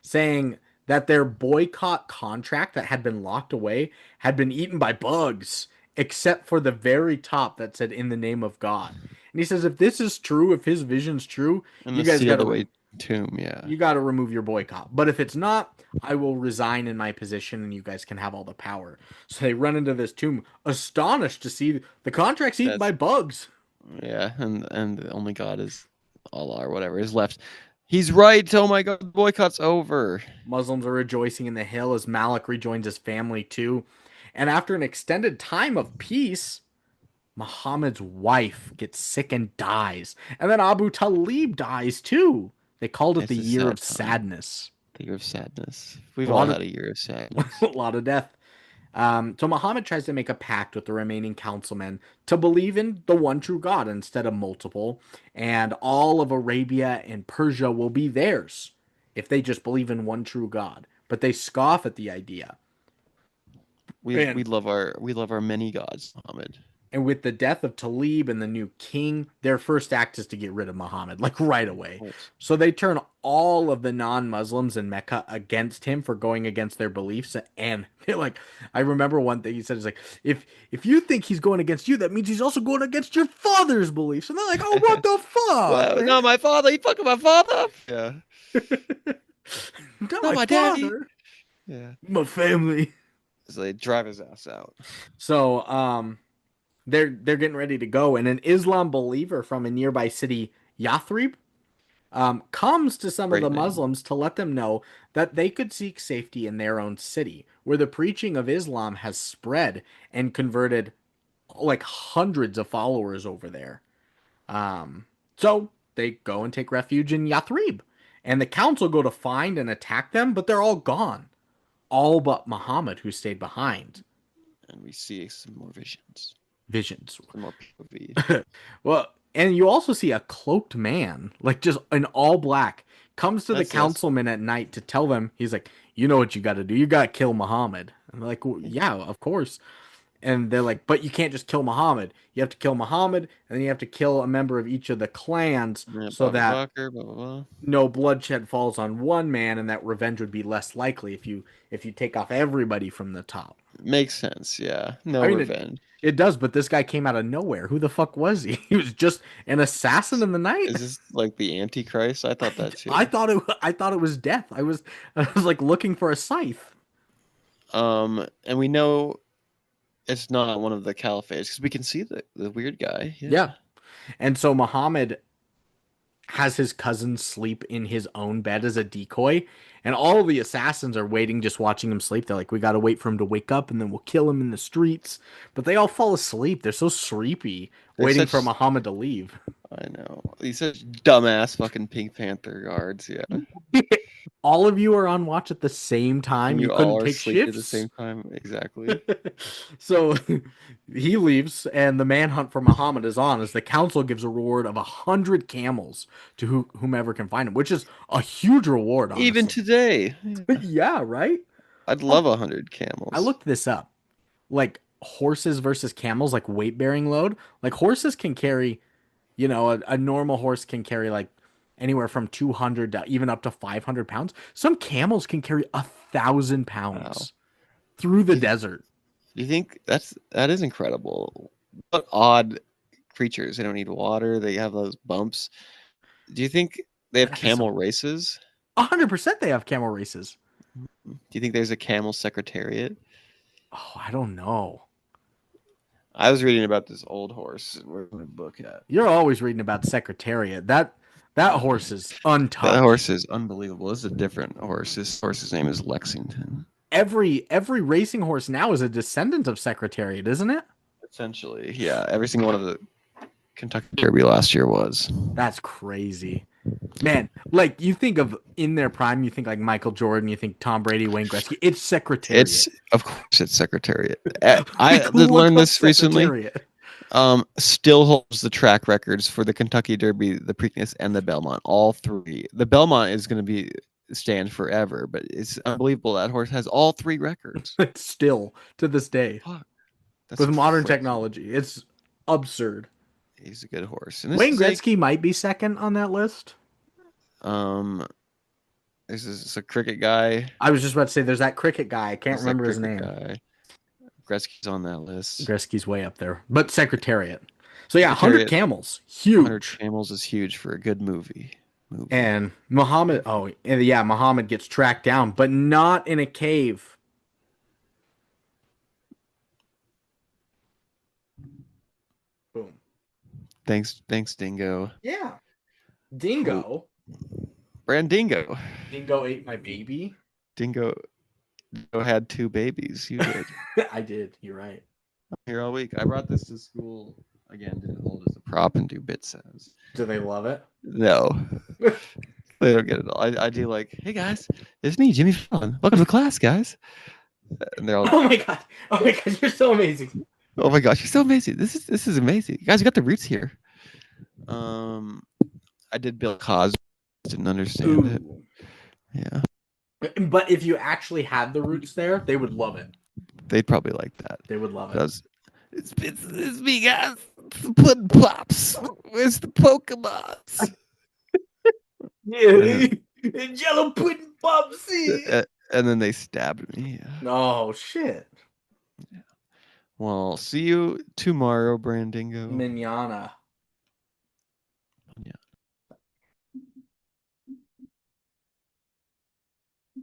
saying that their boycott contract that had been locked away had been eaten by bugs, except for the very top that said "in the name of God." And he says, if this is true, if his vision's true, And you the guys seal got the to way tomb, yeah. you got to remove your boycott. But if it's not, I will resign in my position, and you guys can have all the power. So they run into this tomb, astonished to see the contract's eaten by bugs. Yeah, and the only God is Allah or whatever is left. He's right. Oh my God, the boycott's over. Muslims are rejoicing in the hill as Malik rejoins his family too. And after an extended time of peace, Muhammad's wife gets sick and dies. And then Abu Talib dies too. They called it the It's a year of sad time. sadness. The year of sadness. A We've all lot of had a year of a sadness. lot of death. So Muhammad tries to make a pact with the remaining councilmen to believe in the one true God instead of multiple, and all of Arabia and Persia will be theirs if they just believe in one true God. But they scoff at the idea. We And we love our many gods, Muhammad. and with the death of Talib and the new king, their first act is to get rid of Muhammad, like right Of away. course. So they turn all of the non-Muslims in Mecca against him for going against their beliefs. And they're like, I remember one thing he said is like, if you think he's going against you, that means he's also going against your father's beliefs. And they're like, oh, what the fuck, Well, man? no, my father. You fucking my father up. Yeah. Not Not my my daddy. father, Yeah. my family. So they drive his ass out. So they're getting ready to go, and an Islam believer from a nearby city, Yathrib, comes to some of the Great name. Muslims to let them know that they could seek safety in their own city, where the preaching of Islam has spread and converted like hundreds of followers over there. So they go and take refuge in Yathrib, and the council go to find and attack them, but they're all gone, all but Muhammad, who stayed behind. And we see some more visions. Visions. Some more POV. Well, and you also see a cloaked man, like just in all black, comes to the That's councilmen at night to tell them, he's like, you know what you got to do? You got to kill Muhammad. And they're like, well, yeah, of course. And they're like, but you can't just kill Muhammad. You have to kill Muhammad, and then you have to kill a member of each of the clans yeah, so Baka that Bakr, blah blah blah. no bloodshed falls on one man, and that revenge would be less likely if you take off everybody from the top. Makes sense, yeah. No I mean, it revenge. it does, but this guy came out of nowhere. Who the fuck was he? He was just an assassin in the night. Is this like the Antichrist? I thought that too. I thought it was death. I was like looking for a scythe. And we know it's not one of the caliphates because we can see the weird guy. Yeah. Yeah. And so Muhammad has his cousin sleep in his own bed as a decoy, and all the assassins are waiting, just watching him sleep. They're like, we gotta wait for him to wake up, and then we'll kill him in the streets. But they all fall asleep. They're so sleepy, They're waiting for such Muhammad to leave. I know. These such dumbass fucking Pink Panther guards, yeah. All of you are on watch at the same time. And You you all couldn't are take sleeping at the shifts. same time. Exactly. So he leaves, and the manhunt for Muhammad is on as the council gives a reward of 100 camels to whomever can find him, which is a huge reward, Even honestly. today. Yeah. Yeah, right? I'd Oh, love 100 I camels. looked this up. Like horses versus camels, like weight bearing load. Like horses can carry, a normal horse can carry like anywhere from 200 to even up to 500 pounds. Some camels can carry 1,000 Wow. pounds through the Do you, desert. do you think that is incredible? What odd creatures. They don't need water. They have those bumps. Do you think they have That is camel so races? 100% they have camel races. Do you think there's a camel secretariat? Oh, I don't know. I was reading about this old horse. Where's my book at? You're always reading about Secretariat. That horse is That untouched. horse is unbelievable. This is a different horse. This horse's name is Lexington. Every racing horse now is a descendant of Secretariat, isn't it? Essentially, yeah. Every single one of the Kentucky Derby last year was. That's crazy. Man, like you think of in their prime, you think like Michael Jordan, you think Tom Brady, Wayne Gretzky. It's It's Secretariat. of course it's Secretariat. Like I who did learn looked up this recently. Secretariat? Still holds the track records for the Kentucky Derby, the Preakness, and the Belmont. All three. The Belmont is going to be stand forever, but it's unbelievable that horse has all three records. Still to this day Fuck, that's with modern crazy. technology. It's absurd. He's a good horse, and this Wayne is like Gretzky might be second on that list. um, this is a cricket guy. I was just about to say there's that cricket guy. I can't There's that remember his cricket name. guy. Gretzky's on that list. Gretzky's way up there. But Secretariat. So yeah, 100 Secretariat, camels. 100 Huge. camels is huge for a good movie. And Muhammad, oh, and yeah, Muhammad gets tracked down, but not in a cave. Boom. Thanks, Dingo. Yeah. Cool. Dingo. Brandingo. Dingo ate my baby. Dingo had 2 babies. You did. I did. You're right. Here all week. I brought this to school again to hold as a prop and do bit sounds. Do they love it? No, they don't get it all. I do like, hey guys, it's me, Jimmy Fallon. Welcome to class, guys. And they're all, Oh my god. Oh my god, you're so amazing. oh my gosh, you're so amazing. This is amazing, guys. You got the roots here. I did Bill Cosby. Didn't understand it. Ooh. Yeah, But if you actually had the roots there, they would love it. they'd probably like that. They would love But it. it's me, guys. It's the Puddin' Pops. Where's the Pokemons? Yeah. Jello pudding popsy. And then they stabbed me. Oh shit. Well, see you tomorrow, Brandingo. Manana.